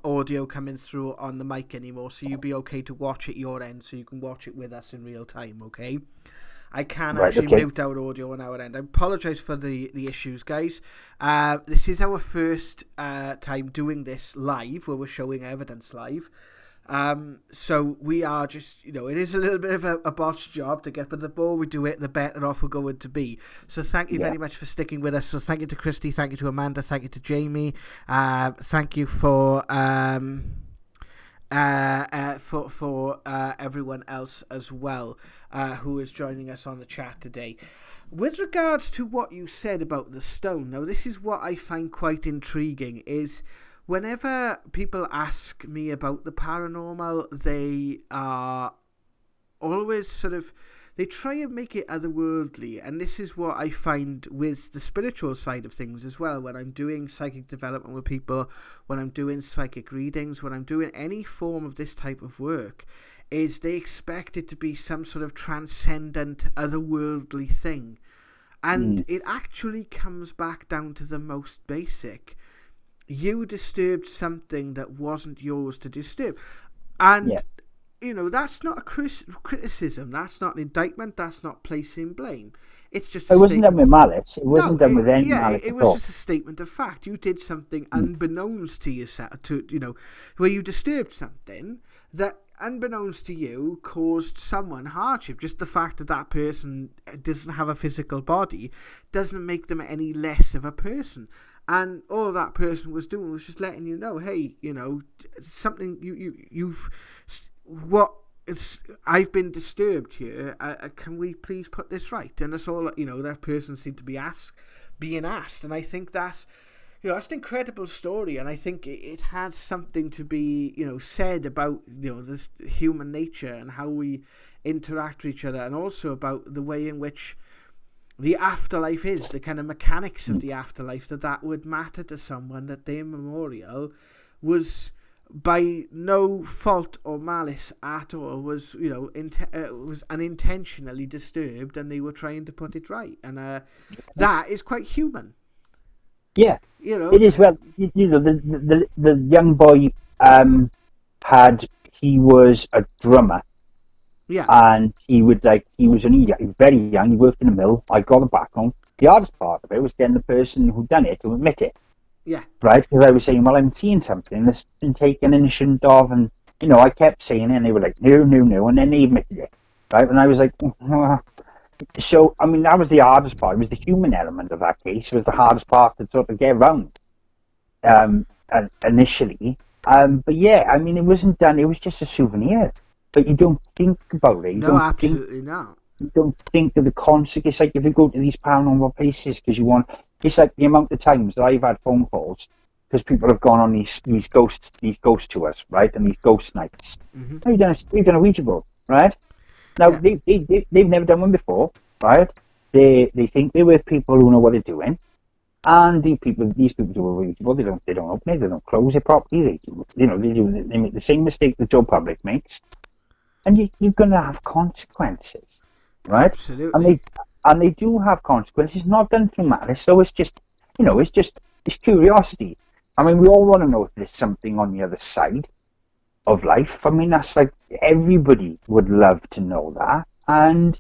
[SPEAKER 2] audio coming through on the mic anymore, so you'll be okay to watch it your end, so you can watch it with us in real time. Okay, I can mute out audio on our end. I apologize for the issues, guys. This is our first time doing this live, where we're showing evidence live. So we are just, it is a little bit of a botched job to get, but the more we do it, the better off we're going to be. So thank you very much for sticking with us. So thank you to Christy, thank you to Amanda, thank you to Jamie, thank you for everyone else as well who is joining us on the chat today. With regards to what you said about the stone, now this is what I find quite intriguing, is whenever people ask me about the paranormal, they are always they try and make it otherworldly, and this is what I find with the spiritual side of things as well. When I'm doing psychic development with people, when I'm doing psychic readings, when I'm doing any form of this type of work, is they expect it to be some sort of transcendent, otherworldly thing. And it actually comes back down to the most basic. You disturbed something that wasn't yours to disturb. And, that's not a criticism. That's not an indictment. That's not placing blame. It's just
[SPEAKER 1] it wasn't done with malice. It wasn't done with any malice
[SPEAKER 2] it
[SPEAKER 1] at
[SPEAKER 2] was
[SPEAKER 1] all.
[SPEAKER 2] just a statement of fact. You did something unbeknownst to yourself, where you disturbed something that, unbeknownst to you, caused someone hardship. Just the fact that that person doesn't have a physical body doesn't make them any less of a person. And all that person was doing was just letting you know, hey, something I've been disturbed here. Can we please put this right? And that's all. That person seemed to be being asked, and I think that's an incredible story, and I think it has something to be said about this human nature and how we interact with each other, and also about the way in which the afterlife is, the kind of mechanics of the afterlife, that would matter to someone, that their memorial was by no fault or malice at all, was was unintentionally disturbed, and they were trying to put it right, and that is quite human.
[SPEAKER 1] Yeah, it is. Well, the young boy he was a drummer.
[SPEAKER 2] Yeah.
[SPEAKER 1] And he was only very young. He worked in a mill. I got the background. The hardest part of it was getting the person who done it to admit it.
[SPEAKER 2] Yeah.
[SPEAKER 1] Right? Because I was saying, well, I'm seeing something that's been taken and it shouldn't have. And, I kept saying it, and they were like, no. And then they admitted it. Right? And I was like, So, that was the hardest part. It was the human element of that case. It was the hardest part to sort of get around initially. But yeah, it wasn't done. It was just a souvenir. But you don't think about it.
[SPEAKER 2] No, absolutely not.
[SPEAKER 1] You don't think of the consequences. It's like if you go to these paranormal places because you want. It's like the amount of times that I've had phone calls because people have gone on these ghost tours, right, and these ghost nights. Mm-hmm. We've done a Ouija board, right? Now they've never done one before, right? They think they're with people who know what they're doing. And these people do a Ouija board. They don't open it. They don't close it properly. They make the same mistake the Joe Public makes. And you're going to have consequences, right?
[SPEAKER 2] Absolutely.
[SPEAKER 1] And they do have consequences, not done through malice. So it's just, it's curiosity. We all want to know if there's something on the other side of life. That's like everybody would love to know that. And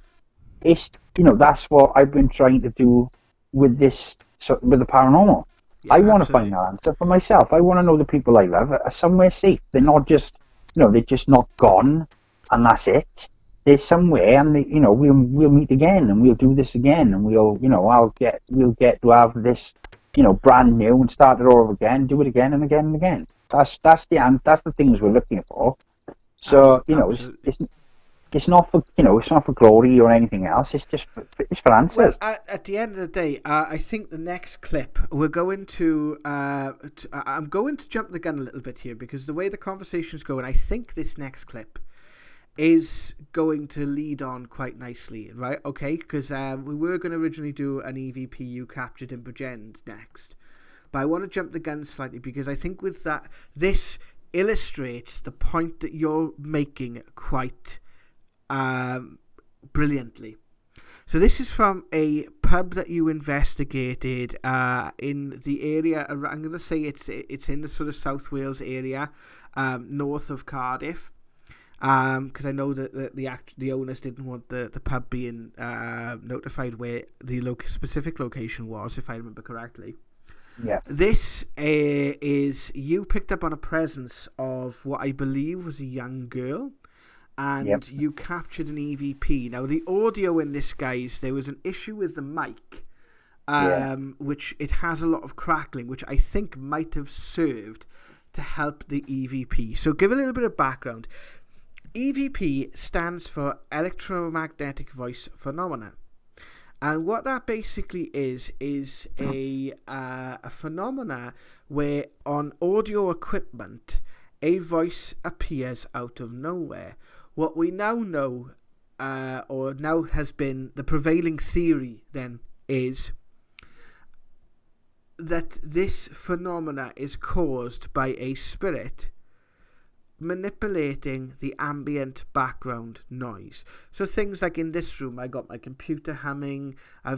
[SPEAKER 1] it's, that's what I've been trying to do with this, with the paranormal. Yeah, I want to find that answer for myself. I want to know the people I love are somewhere safe. They're not just, they're just not gone. And that's it. They're somewhere, and we'll meet again, and we'll do this again, and we'll get to have this, brand new, and start it all over again, do it again and again and again. That's the things we're looking for. So it's not for it's not for glory or anything else. It's just for answers.
[SPEAKER 2] Well, at the end of the day, I think the next clip we're going to. I'm going to jump the gun a little bit here because the way the conversation's going, I think this next clip is going to lead on quite nicely, right? Okay, because we were going to originally do an EVP you captured in Bridgend next, but I want to jump the gun slightly because I think with that, this illustrates the point that you're making quite brilliantly. So this is from a pub that you investigated in the area. I'm going to say it's in the sort of South Wales area, north of Cardiff. Because I know that the owners didn't want the pub being notified where the specific location was, if I remember correctly.
[SPEAKER 1] Yeah.
[SPEAKER 2] This is you picked up on a presence of what I believe was a young girl,
[SPEAKER 1] Yep.
[SPEAKER 2] and you captured an EVP. Now, the audio in this, guys, there was an issue with the mic,
[SPEAKER 1] Yeah.
[SPEAKER 2] which it has a lot of crackling, which I think might have served to help the EVP. So give a little bit of background. EVP stands for electromagnetic voice phenomena. And what that basically is a phenomena where on audio equipment a voice appears out of nowhere. What we now know, or now has been the prevailing theory then, is that this phenomena is caused by a spirit manipulating the ambient background noise. So things like in this room, I got my computer humming.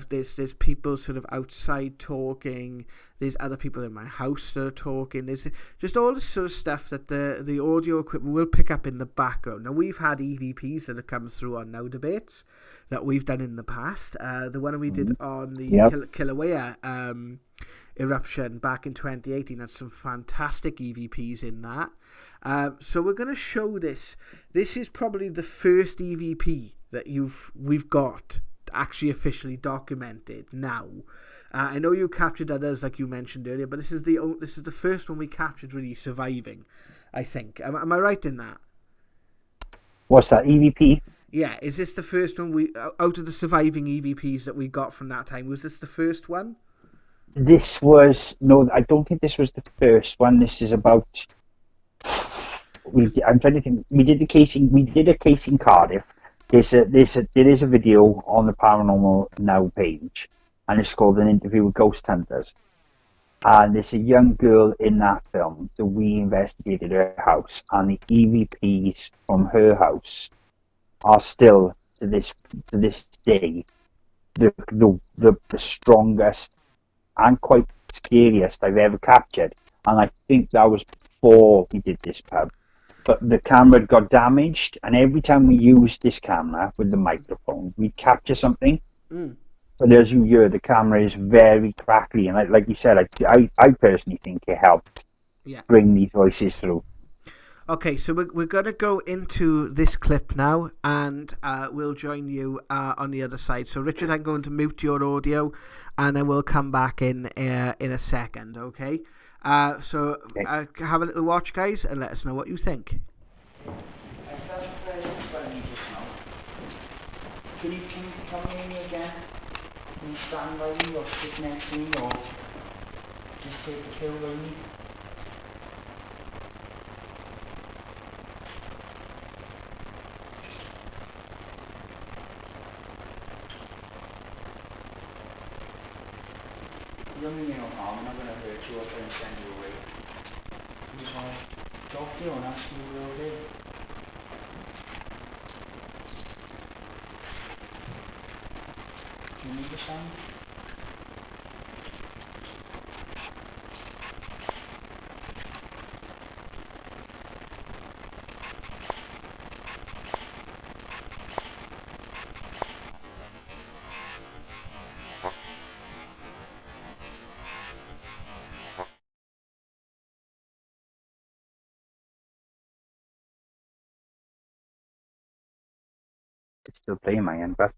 [SPEAKER 2] There's people sort of outside talking. There's other people in my house that are talking. There's just all this sort of stuff that the audio equipment will pick up in the background. Now, we've had EVPs that have come through on Now Debates that we've done in the past. The one we did on the Kilauea eruption back in 2018 had some fantastic EVPs in that. So we're going to show this. This is probably the first EVP that we've got actually officially documented now. I know you captured others like you mentioned earlier, but this is the first one we captured really surviving, I think. Am I right in that?
[SPEAKER 1] What's that, EVP?
[SPEAKER 2] Yeah, is this the first one out of the surviving EVPs that we got from that time? Was this the first one?
[SPEAKER 1] This was no. I don't think this was the first one. This is about. I'm trying to think. We did a case in Cardiff. There is a video on the Paranormal Now page, and it's called An Interview with Ghost Hunters. And there's a young girl in that film that we investigated her house, and the EVPs from her house are still to this day the strongest and quite scariest I've ever captured. And I think that was before we did this pub. But the camera got damaged, and every time we used this camera with the microphone, we'd capture something. But as you hear, the camera is very crackly, and like you said, I personally think it helped bring these voices through.
[SPEAKER 2] Okay, so we're going to go into this clip now, and we'll join you on the other side. So, Richard, I'm going to mute your audio, and then we'll come back in a second, okay? So have a little watch, guys, and let us know what you think. Can you come in again? Can you stand by me or sit next to me or just take the kill by me? You don't mean no harm. I'm not going to hurt you or try and send you away. I just want to talk to you and ask you if you're okay. Do you need the sound?
[SPEAKER 1] It's still playing my end, but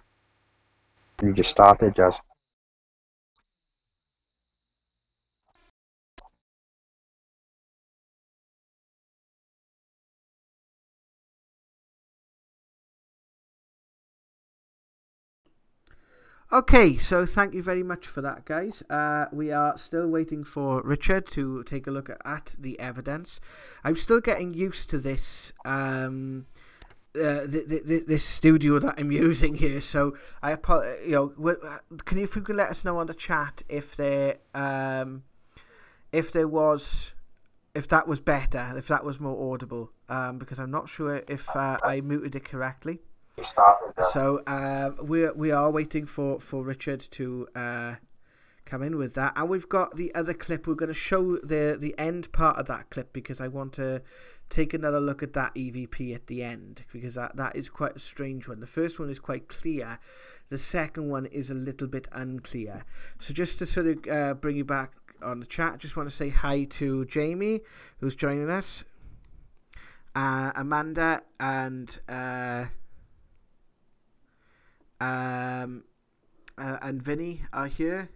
[SPEAKER 1] you just started, Jazz.
[SPEAKER 2] Okay, so thank you very much for that, guys. We are still waiting for Richard to take a look at the evidence. I'm still getting used to this this studio that I'm using here, so I can you let us know on the chat if that was better, if that was more audible, because I'm not sure if I muted it correctly. So we are waiting for Richard to come in with that, and we've got the other clip. We're going to show the end part of that clip because I want to take another look at that EVP at the end, because that is quite a strange one. The first one is quite clear, the second one is a little bit unclear. So just to sort of bring you back on the chat. I just want to say hi to Jamie, who's joining us. Amanda and Vinny are here.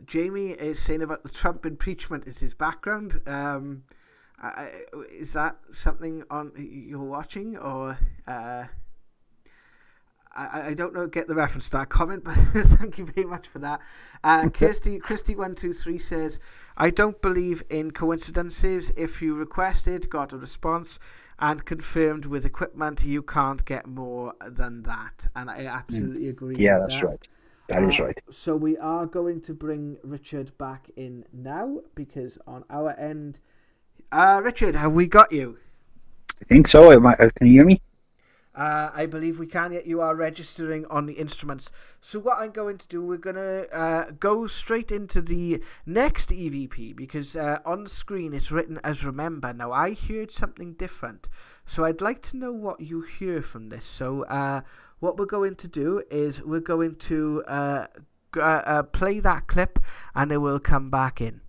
[SPEAKER 2] Jamie is saying about the Trump impeachment is his background. Is that something on you're watching, or I don't know, get the reference to that comment, but thank you very much for that. Christy123 says, I don't believe in coincidences. If you requested, got a response, and confirmed with equipment, you can't get more than that. And I absolutely agree with that.
[SPEAKER 1] Yeah, that's right. That is right.
[SPEAKER 2] So we are going to bring Richard back in now, because on our end... Richard, have we got you?
[SPEAKER 1] I think so. Can you hear me?
[SPEAKER 2] I believe we can, yet you are registering on the instruments. So what I'm going to do, we're going to go straight into the next EVP, because on the screen it's written as remember. Now, I heard something different, so I'd like to know what you hear from this. So what we're going to do is we're going to play that clip, and it will come back in.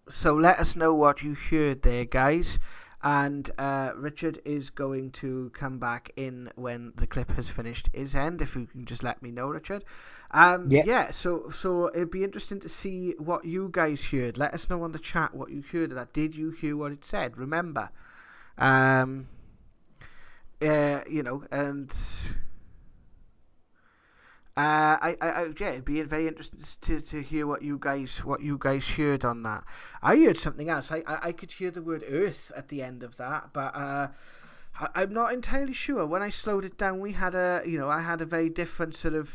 [SPEAKER 2] So let us know what you heard there, guys. And Richard is going to come back in when the clip has finished his end. If you can just let me know, Richard. So it'd be interesting to see what you guys heard. Let us know on the chat what you heard of that. Did you hear what it said? Remember, and it'd be very interesting to hear what you guys heard on that. I heard something else. I could hear the word Earth at the end of that, but I'm not entirely sure. When I slowed it down, I had a very different sort of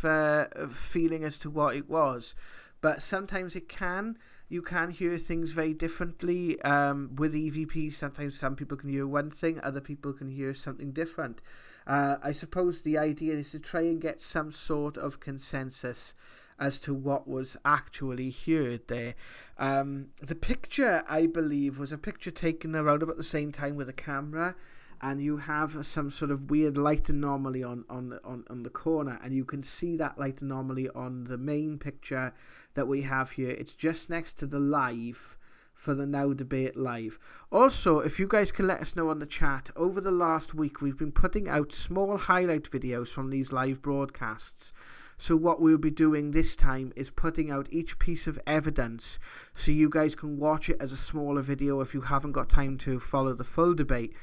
[SPEAKER 2] feeling as to what it was. But sometimes you can hear things very differently with EVPs. Sometimes some people can hear one thing, other people can hear something different. I suppose the idea is to try and get some sort of consensus as to what was actually heard there. The picture, I believe, was a picture taken around about the same time with a camera, and you have some sort of weird light anomaly on the corner, and you can see that light anomaly on the main picture that we have here. It's just next to the live for the Now Debate Live. Also, if you guys can let us know on the chat, over the last week we've been putting out small highlight videos from these live broadcasts. So what we'll be doing this time is putting out each piece of evidence so you guys can watch it as a smaller video if you haven't got time to follow the full debate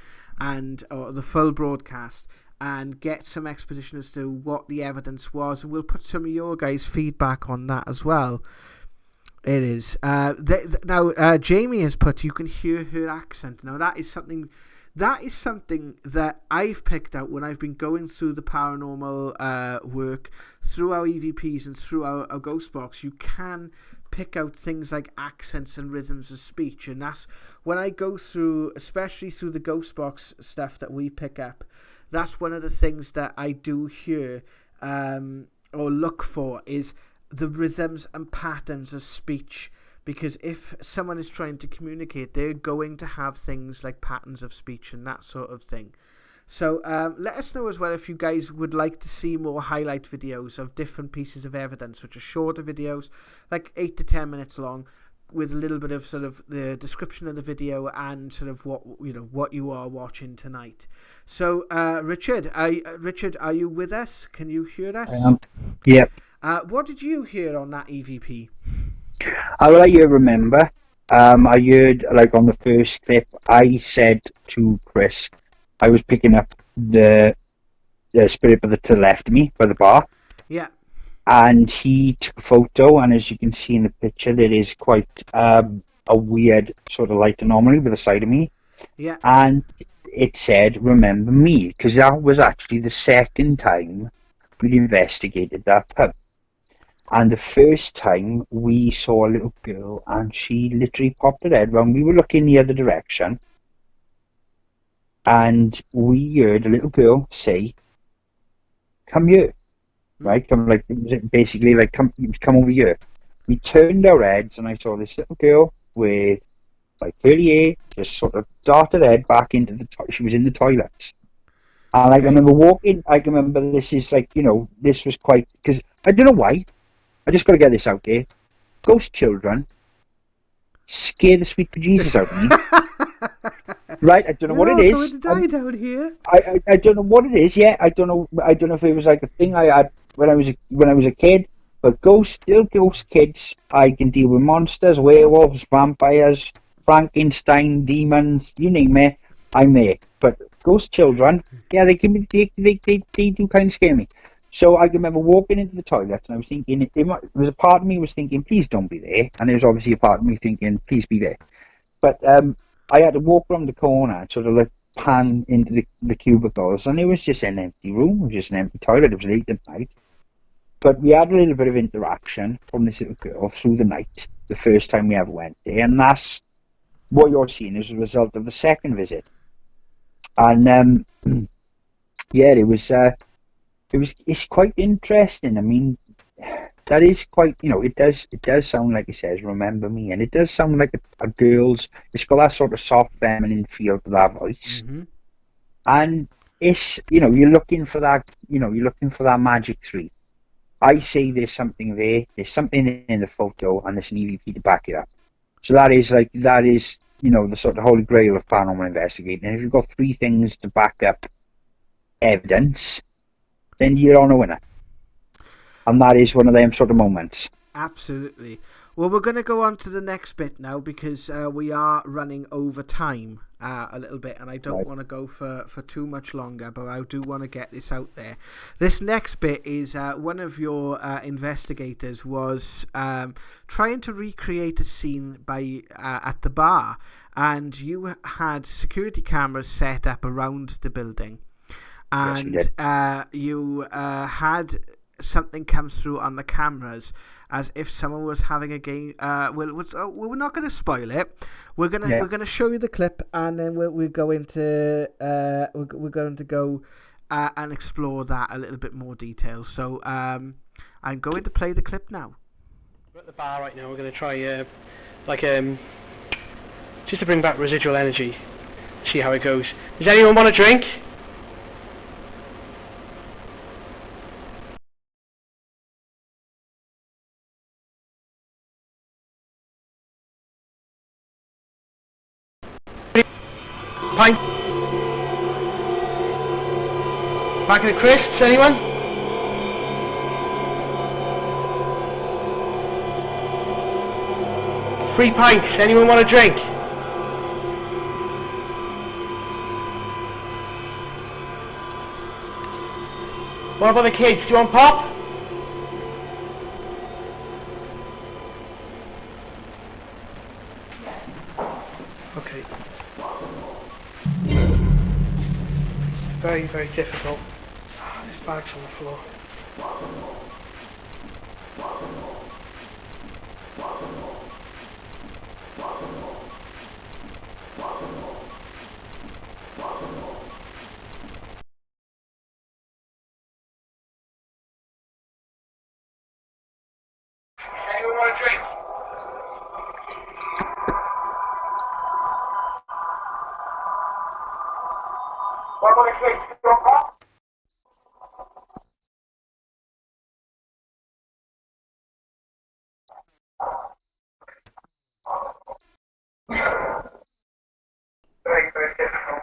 [SPEAKER 2] or the full broadcast, and get some exposition as to what the evidence was, and we'll put some of your guys' feedback on that as well. It is. Now, Jamie has put, you can hear her accent. Now, that is something that I've picked out when I've been going through the paranormal work, through our EVPs and through our ghost box. You can pick out things like accents and rhythms of speech, and that's when I go through, especially through the ghost box stuff that we pick up, that's one of the things that I do hear or look for, is the rhythms and patterns of speech, because if someone is trying to communicate, they're going to have things like patterns of speech and that sort of thing. So let us know as well if you guys would like to see more highlight videos of different pieces of evidence, which are shorter videos, like 8 to 10 minutes long, with a little bit of sort of the description of the video and sort of what you are watching tonight. So Richard, are you with us? Can you hear us?
[SPEAKER 1] I am. Yep.
[SPEAKER 2] What did you hear on that EVP?
[SPEAKER 1] I would like you to remember. I heard, like, on the first clip, I said to Chris, I was picking up the spirit brother to the left of me by the bar,
[SPEAKER 2] Yeah.
[SPEAKER 1] and he took a photo, and as you can see in the picture, there is quite a weird sort of light anomaly with the side of me,
[SPEAKER 2] Yeah.
[SPEAKER 1] and it said, remember me, because that was actually the second time we'd investigated that pub. And the first time we saw a little girl, and she literally popped her head round. We were looking the other direction, and we heard a little girl say, "Come here," right? Come, like, basically like, come over here. We turned our heads, and I saw this little girl with, like, curly hair, just sort of darted her head back into the. She was in the toilets, and like, I
[SPEAKER 2] Okay.
[SPEAKER 1] remember walking. I can remember this is like, this was quite, because I don't know why. I just got to get this out there. Ghost children scare the sweet bejesus out of me. Right? I don't know what
[SPEAKER 2] You're
[SPEAKER 1] it
[SPEAKER 2] all going
[SPEAKER 1] is.
[SPEAKER 2] to die down here.
[SPEAKER 1] I don't know what it is. Yeah, I don't know. I don't know if it was like a thing I had when I was a kid. But still ghost kids, I can deal with monsters, werewolves, vampires, Frankenstein, demons, you name it, I'm there. But ghost children, yeah, they can be, they do kind of scare me. So I can remember walking into the toilet, and I was thinking, there was a part of me was thinking, please don't be there, and there was obviously a part of me thinking, please be there. But I had to walk around the corner, sort of like pan into the cubicles, and it was just an empty room, it was just an empty toilet. It was late at night, but we had a little bit of interaction from this little girl through the night, the first time we ever went there, and that's what you're seeing as a result of the second visit. And yeah, it's quite interesting. I mean, that is quite, it does sound like it says, remember me, and it does sound like a girl's. It's got that sort of soft feminine feel to that voice,
[SPEAKER 2] Mm-hmm.
[SPEAKER 1] and it's, you're looking for that magic three. I say there's something in the photo, and there's an EVP to back it up. So that is the sort of holy grail of paranormal investigating. And if you've got three things to back up evidence, then you're on a winner. And that is one of them sort of moments.
[SPEAKER 2] Absolutely. Well, we're going to go on to the next bit now because we are running over time a little bit, and I don't
[SPEAKER 1] Right.
[SPEAKER 2] want to go for too much longer, but I do want to get this out there. This next bit is one of your investigators was trying to recreate a scene by at the bar, and you had security cameras set up around the building,
[SPEAKER 1] Yes, we
[SPEAKER 2] and
[SPEAKER 1] did.
[SPEAKER 2] you had something comes through on the cameras as if someone was having a game. We're not going to spoil it. We're
[SPEAKER 1] Yeah.
[SPEAKER 2] gonna show you the clip, and then we're going to we're going to go and explore that a little bit more detail. So I'm going to play the clip now.
[SPEAKER 3] We're at the bar right now. We're going to try just to bring back residual energy. See how it goes. Does anyone want a drink? Pint? Packet of crisps, anyone? Free pints, anyone want a drink? What about the kids? Do you want pop? Okay. Very, very difficult. This bag's on the floor. Anyone want a drink? What about the kids? Do you want pop? Very, very difficult.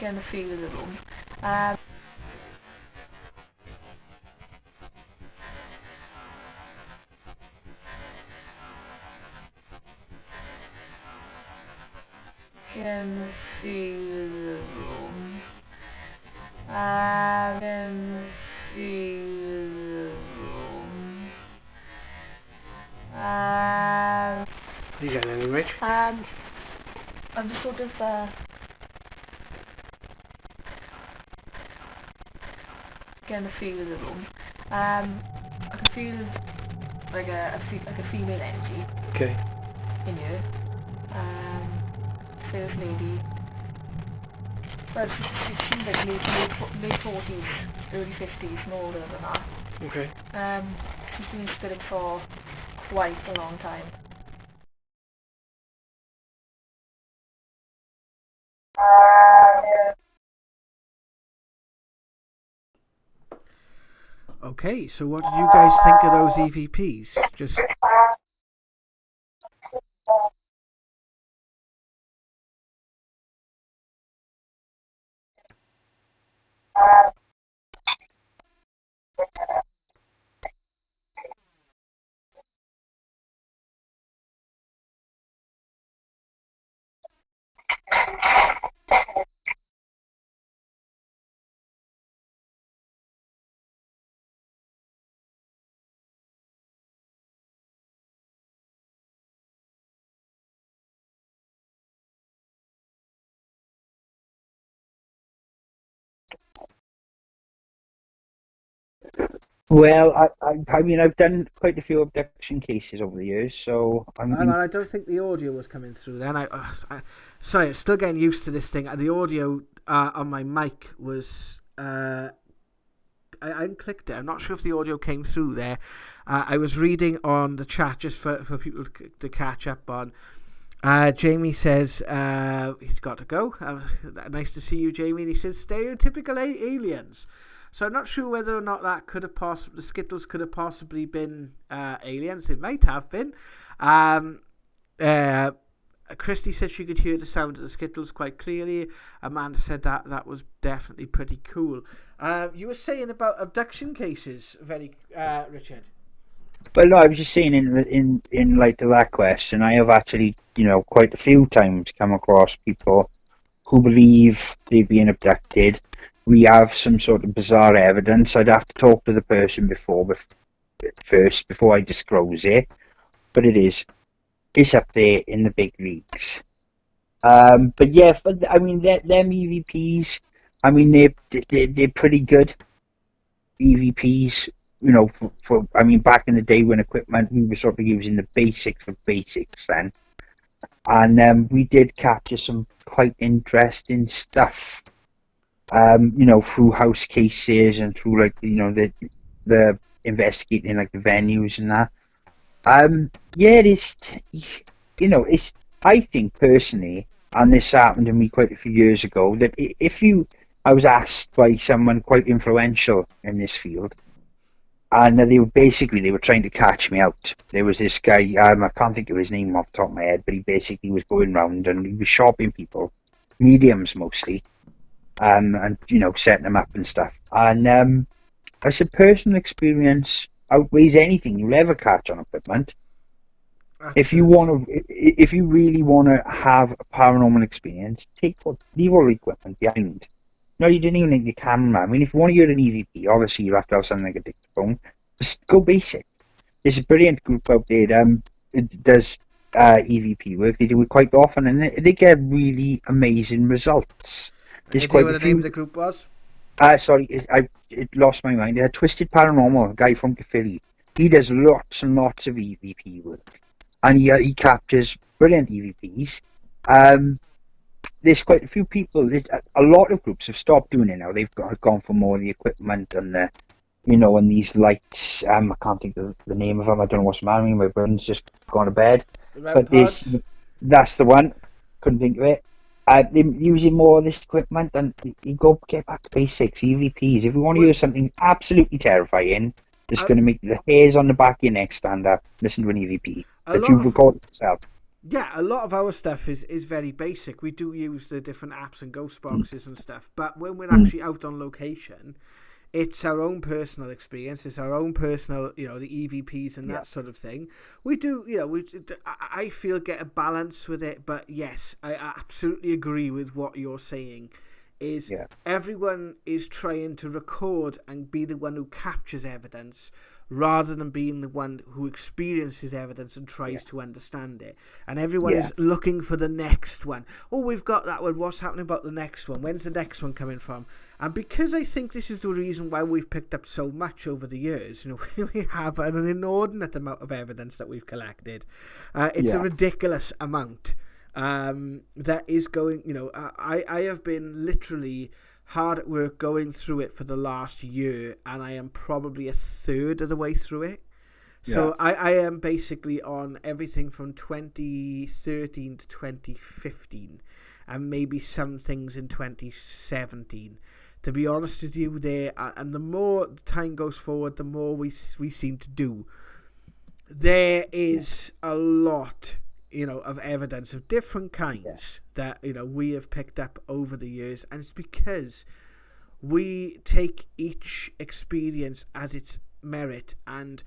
[SPEAKER 4] getting a feel of the room. Getting a feel of the room. Getting a feel of the room.
[SPEAKER 3] You getting any, Rich?
[SPEAKER 4] I'm just sort of getting a feel of the room. I can feel like a female energy
[SPEAKER 3] Okay.
[SPEAKER 4] in here. First lady. Well, she seems like late 40s, early 50s, no older than that.
[SPEAKER 3] Okay.
[SPEAKER 4] She's been in spirit for quite a long time.
[SPEAKER 2] Okay, so what did you guys think of those EVPs? Just
[SPEAKER 1] Well, I mean, I've done quite a few abduction cases over the years, so I
[SPEAKER 2] hang
[SPEAKER 1] mean,
[SPEAKER 2] on, I don't think the audio was coming through then. Sorry, I'm still getting used to this thing. The audio on my mic was I unclicked it. I'm not sure if the audio came through there. I was reading on the chat just for people to catch up on. Jamie says he's got to go. Nice to see you, Jamie. And he says stereotypical aliens. So I'm not sure whether or not that could have the Skittles could have possibly been aliens. It might have been. Christy said she could hear the sound of the Skittles quite clearly. Amanda said that was definitely pretty cool. You were saying about abduction cases, Richard.
[SPEAKER 1] But no, I was just saying in light to that question, I have actually, quite a few times come across people who believe they've been abducted. We have some sort of bizarre evidence. I'd have to talk to the person first before I disclose it. But it's up there in the big leagues. But yeah, I mean, them EVPs, I mean, they're pretty good EVPs. I mean, back in the day when equipment, we were sort of using the basics of basics then. And we did capture some quite interesting stuff, through house cases and through the investigating like the venues and that. Yeah, it's, I think personally, and this happened to me quite a few years ago, that I was asked by someone quite influential in this field, and they were trying to catch me out. There was this guy, I can't think of his name off the top of my head, but he basically was going round and he was shopping people, mediums mostly, and setting them up and stuff. And I said, personal experience outweighs anything you'll ever catch on equipment.
[SPEAKER 2] Absolutely.
[SPEAKER 1] If you really want to have a paranormal experience, leave all the equipment behind. No, you didn't even need your camera. I mean, if you want to hear an EVP, obviously you have to have something like a dictaphone. Just go basic. There's a brilliant group out there that does EVP work. They do it quite often, and they get really amazing results.
[SPEAKER 2] There's quite what the name of the group was?
[SPEAKER 1] Sorry, it lost my mind. Twisted Paranormal, a guy from Philly. He does lots and lots of EVP work, and he captures brilliant EVPs. There's quite a few people. A lot of groups have stopped doing it now. They've gone for more of the equipment and and these lights. I can't think of the name of them. I don't know what's the matter with me. My brain's just gone to bed.
[SPEAKER 2] But
[SPEAKER 1] that's the one. Couldn't think of it. They're using more of this equipment, and you get back to basics. EVPs. If you want to use something absolutely terrifying, that's going to make the hairs on the back of your neck stand up, listen to an EVP. But you record it yourself.
[SPEAKER 2] Yeah, a lot of our stuff is very basic. We do use the different apps and ghost boxes and stuff, but when we're actually out on location, it's our own personal experience. It's our own personal, the EVPs and that sort of thing. We do, I feel get a balance with it, but yes, I absolutely agree with what you're saying. Is everyone is trying to record and be the one who captures evidence rather than being the one who experiences evidence and tries to understand it. And everyone is looking for the next one. Oh, we've got that one. What's happening about the next one? When's the next one coming from? And because I think this is the reason why we've picked up so much over the years, we have an inordinate amount of evidence that we've collected. It's a ridiculous amount. That is going, I have been literally hard at work going through it for the last year, and I am probably a third of the way through it. So I am basically on everything from 2013 to 2015, and maybe some things in 2017. To be honest with you, and the more time goes forward, the more we seem to do. There is a lot of evidence of different kinds that, we have picked up over the years. And it's because we take each experience as its merit, and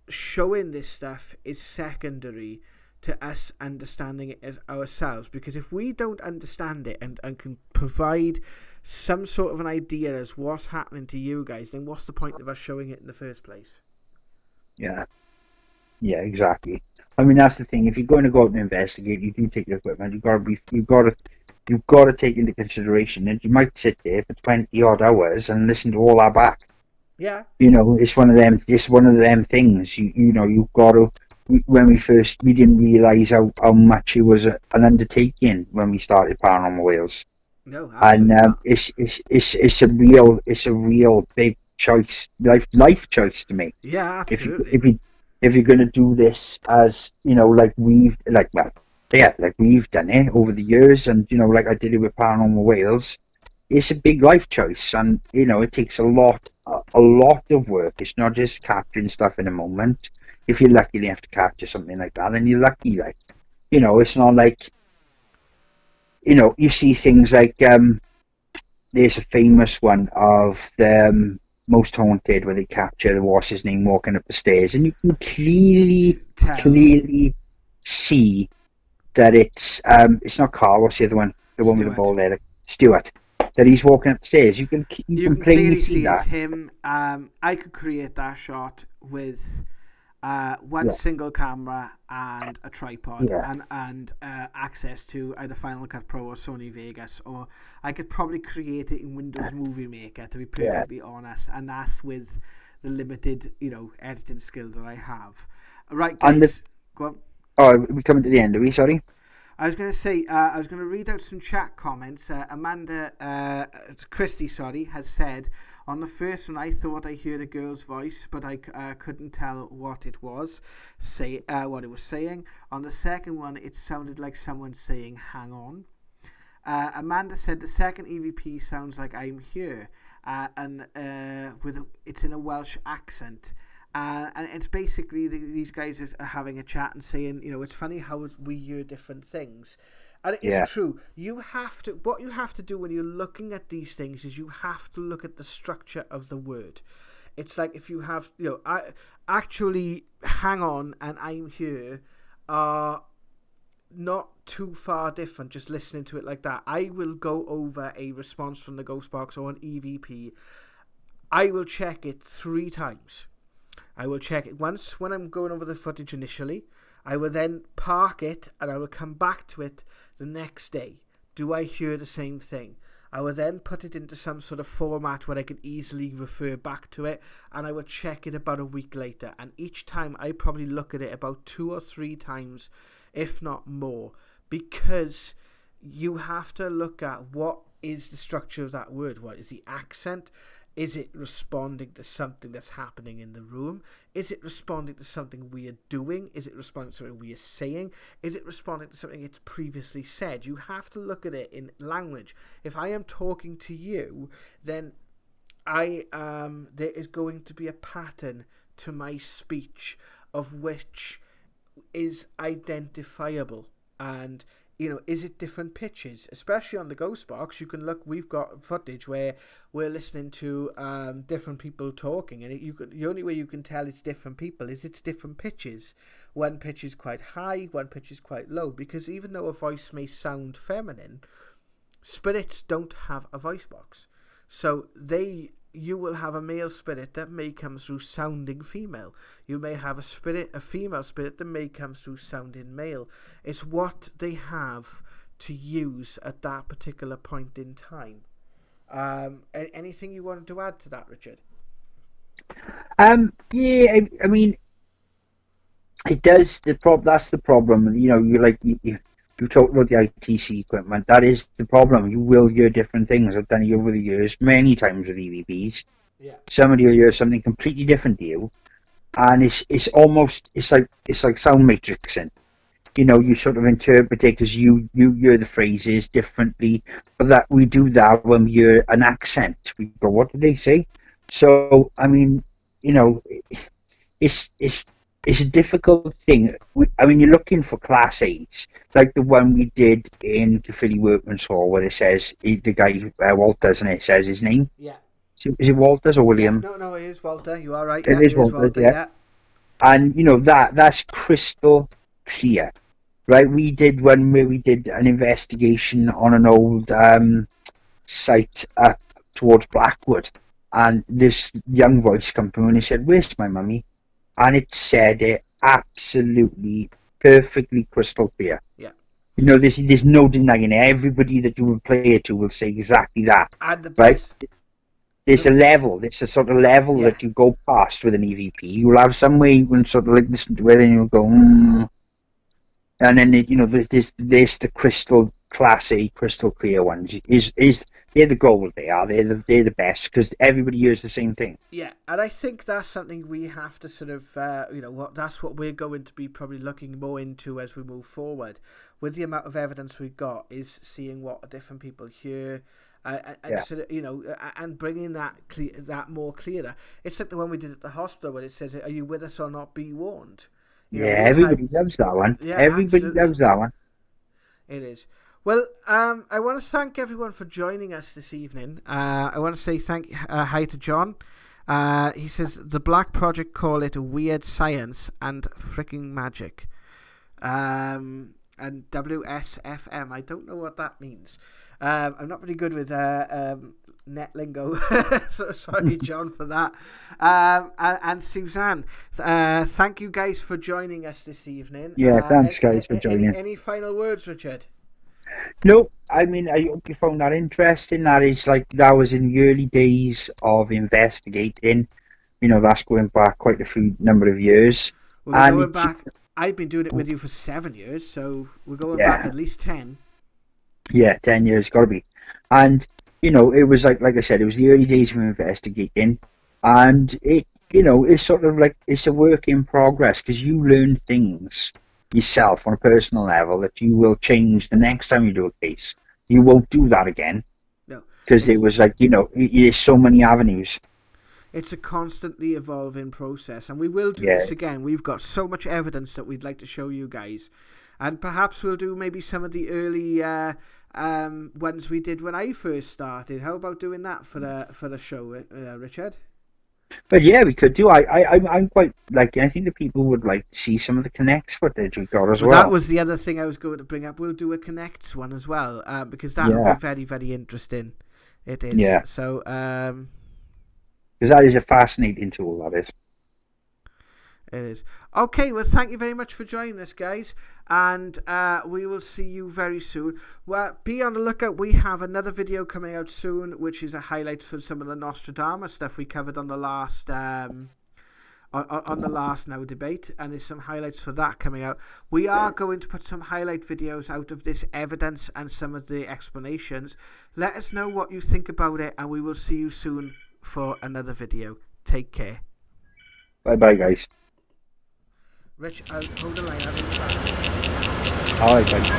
[SPEAKER 2] showing this stuff is secondary to us understanding it as ourselves. Because if we don't understand it and can provide some sort of an idea as what's happening to you guys, then what's the point of us showing it in the first place?
[SPEAKER 1] Yeah, exactly. I mean, that's the thing. If you're going to go out and investigate, you do take the equipment. You've got to take into consideration that you might sit there for 20 odd hours and listen to all that back.
[SPEAKER 2] Yeah.
[SPEAKER 1] It's one of them. It's one of them things. You've got to. When we didn't realise how much it was an undertaking when we started Paranormal Wales.
[SPEAKER 2] No, absolutely
[SPEAKER 1] and
[SPEAKER 2] not.
[SPEAKER 1] It's a real big choice, life choice to make.
[SPEAKER 2] Yeah, absolutely.
[SPEAKER 1] If you're going to do this as, like we've done it over the years, and, like I did it with Paranormal Wales, it's a big life choice, and, it takes a lot of work. It's not just capturing stuff in a moment. If you're lucky enough to capture something like that, then you're lucky, it's not like, you see things like, there's a famous one of the Most Haunted where they capture what's his name walking up the stairs, and you can clearly see that it's not Carl. What's the other one? The one with the ball there, Stuart. That he's walking up the stairs. You can plainly
[SPEAKER 2] clearly
[SPEAKER 1] see that.
[SPEAKER 2] It's him. I could create that shot with one single camera and a tripod and access to either Final Cut Pro or Sony Vegas, or I could probably create it in Windows Movie Maker, to be perfectly honest, and that's with the limited editing skills that I have. Right, guys, go on.
[SPEAKER 1] Oh, we're coming to the end, are we? Sorry.
[SPEAKER 2] I was going to say, I was going to read out some chat comments. Amanda Christie, has said, on the first one, I thought I heard a girl's voice, but I couldn't tell what it was, what it was saying. On the second one, it sounded like someone saying, hang on. Amanda said, the second EVP sounds like I'm here, and it's in a Welsh accent. And it's basically these guys are having a chat and saying, it's funny how we hear different things. And it is true. What you have to do when you're looking at these things is you have to look at the structure of the word. It's like if you have, I actually hang on and I'm here are not too far different just listening to it like that. I will go over a response from the Ghost Box or an EVP. I will check it 3 times. I will check it once when I'm going over the footage initially. I will then park it and I will come back to it the next day. Do I hear the same thing? I will then put it into some sort of format where I can easily refer back to it, and I will check it about a week later. And each time I probably look at it about 2 or 3 times, if not more, because you have to look at what is the structure of that word. What is the accent? Is it responding to something that's happening in the room? Is it responding to something we are doing? Is it responding to something we are saying? Is it responding to something it's previously said? You have to look at it in language. If I am talking to you, then there is going to be a pattern to my speech of which is identifiable, and is it different pitches? Especially on the ghost box, you can look. We've got footage where we're listening to different people talking, and the only way you can tell it's different people is it's different pitches. One pitch is quite high, one pitch is quite low, because even though a voice may sound feminine, spirits don't have a voice box, so you will have a male spirit that may come through sounding female. You may have a female spirit that may come through sounding male. It's what they have to use at that particular point in time. Anything you wanted to add to that, Richard?
[SPEAKER 1] Yeah, I mean, it does. That's the problem. You talk about the ITC equipment. That is the problem. You will hear different things. I've done it over the years many times with EVPs.
[SPEAKER 2] Yeah. Somebody
[SPEAKER 1] will hear something completely different to you, and it's like sound matrixing. You sort of interpret it because you hear the phrases differently. But that we do that when we hear an accent. We go, what did they say? So I mean, it's a difficult thing. You're looking for Class A's, like the one we did in Caerphilly Workman's Hall, where it says, the guy, Walters, and it says his name.
[SPEAKER 2] Yeah.
[SPEAKER 1] Is it Walters or William?
[SPEAKER 2] Yeah, no, it is Walter. You are right.
[SPEAKER 1] It is Walter, yeah. And, that's crystal clear, right? We did one where we did an investigation on an old site up towards Blackwood, and this young voice come through and he said, "Where's my mummy?" And it said it absolutely, perfectly crystal clear.
[SPEAKER 2] Yeah.
[SPEAKER 1] There's no denying it. Everybody that you will play it to will say exactly that.
[SPEAKER 2] And the
[SPEAKER 1] right?
[SPEAKER 2] best.
[SPEAKER 1] There's a level. There's a sort of level that you go past with an EVP. You'll have some way you can sort of like listen to it and you'll go, And then, there's the crystal Class A, crystal clear ones. They're the gold. They are. They're the best because everybody hears the same thing.
[SPEAKER 2] Yeah, and I think that's something we have to sort of, that's what we're going to be probably looking more into as we move forward. With the amount of evidence we've got, is seeing what different people hear, and sort of, and bringing that more clearer. It's like the one we did at the hospital where it says, "Are you with us or not? Be warned."
[SPEAKER 1] Everybody loves that one. Yeah, everybody loves that one.
[SPEAKER 2] It is. Well, I want to thank everyone for joining us this evening. I want to say hi to John. He says, the Black Project call it a weird science and freaking magic. And WSFM, I don't know what that means. I'm not really good with net lingo. So sorry, John, for that. And Suzanne, thank you guys for joining us this evening.
[SPEAKER 1] Yeah, thanks guys for joining.
[SPEAKER 2] Any final words, Richard?
[SPEAKER 1] No, I hope you found that interesting. That was in the early days of investigating. That's going back quite a number of years.
[SPEAKER 2] We're going back. I've been doing it with you for 7 years, so we're going back at least 10. Yeah,
[SPEAKER 1] 10 years, got to be. And it was like I said, it was the early days of investigating, and it's sort of like it's a work in progress because you learn things yourself on a personal level that you will change the next time you do a case. You won't do that again.
[SPEAKER 2] No.
[SPEAKER 1] Because it was like, there's so many avenues.
[SPEAKER 2] It's a constantly evolving process, and we will do this again. We've got so much evidence that we'd like to show you guys. And perhaps we'll do maybe some of the early ones we did when I first started. How about doing that for the show, Richard?
[SPEAKER 1] But yeah, we could do. I'm quite I think the people would like to see some of the Connects footage we've got as well.
[SPEAKER 2] That was the other thing I was going to bring up. We'll do a Connects one as well, because that will be very, very interesting. It is. Yeah. So,
[SPEAKER 1] because that is a fascinating tool. That is.
[SPEAKER 2] It is. Okay, well, thank you very much for joining us, guys, and we will see you very soon. Well, be on the lookout. We have another video coming out soon, which is a highlight for some of the Nostradamus stuff we covered on the last on the last Now debate, and there's some highlights for that coming out. We are going to put some highlight videos out of this evidence and some of the explanations. Let us know what you think about it, and we will see you soon for another video. Take care.
[SPEAKER 1] Bye-bye, guys.
[SPEAKER 2] Rich, I'll hold the line. I'll be back.
[SPEAKER 1] All right, thanks.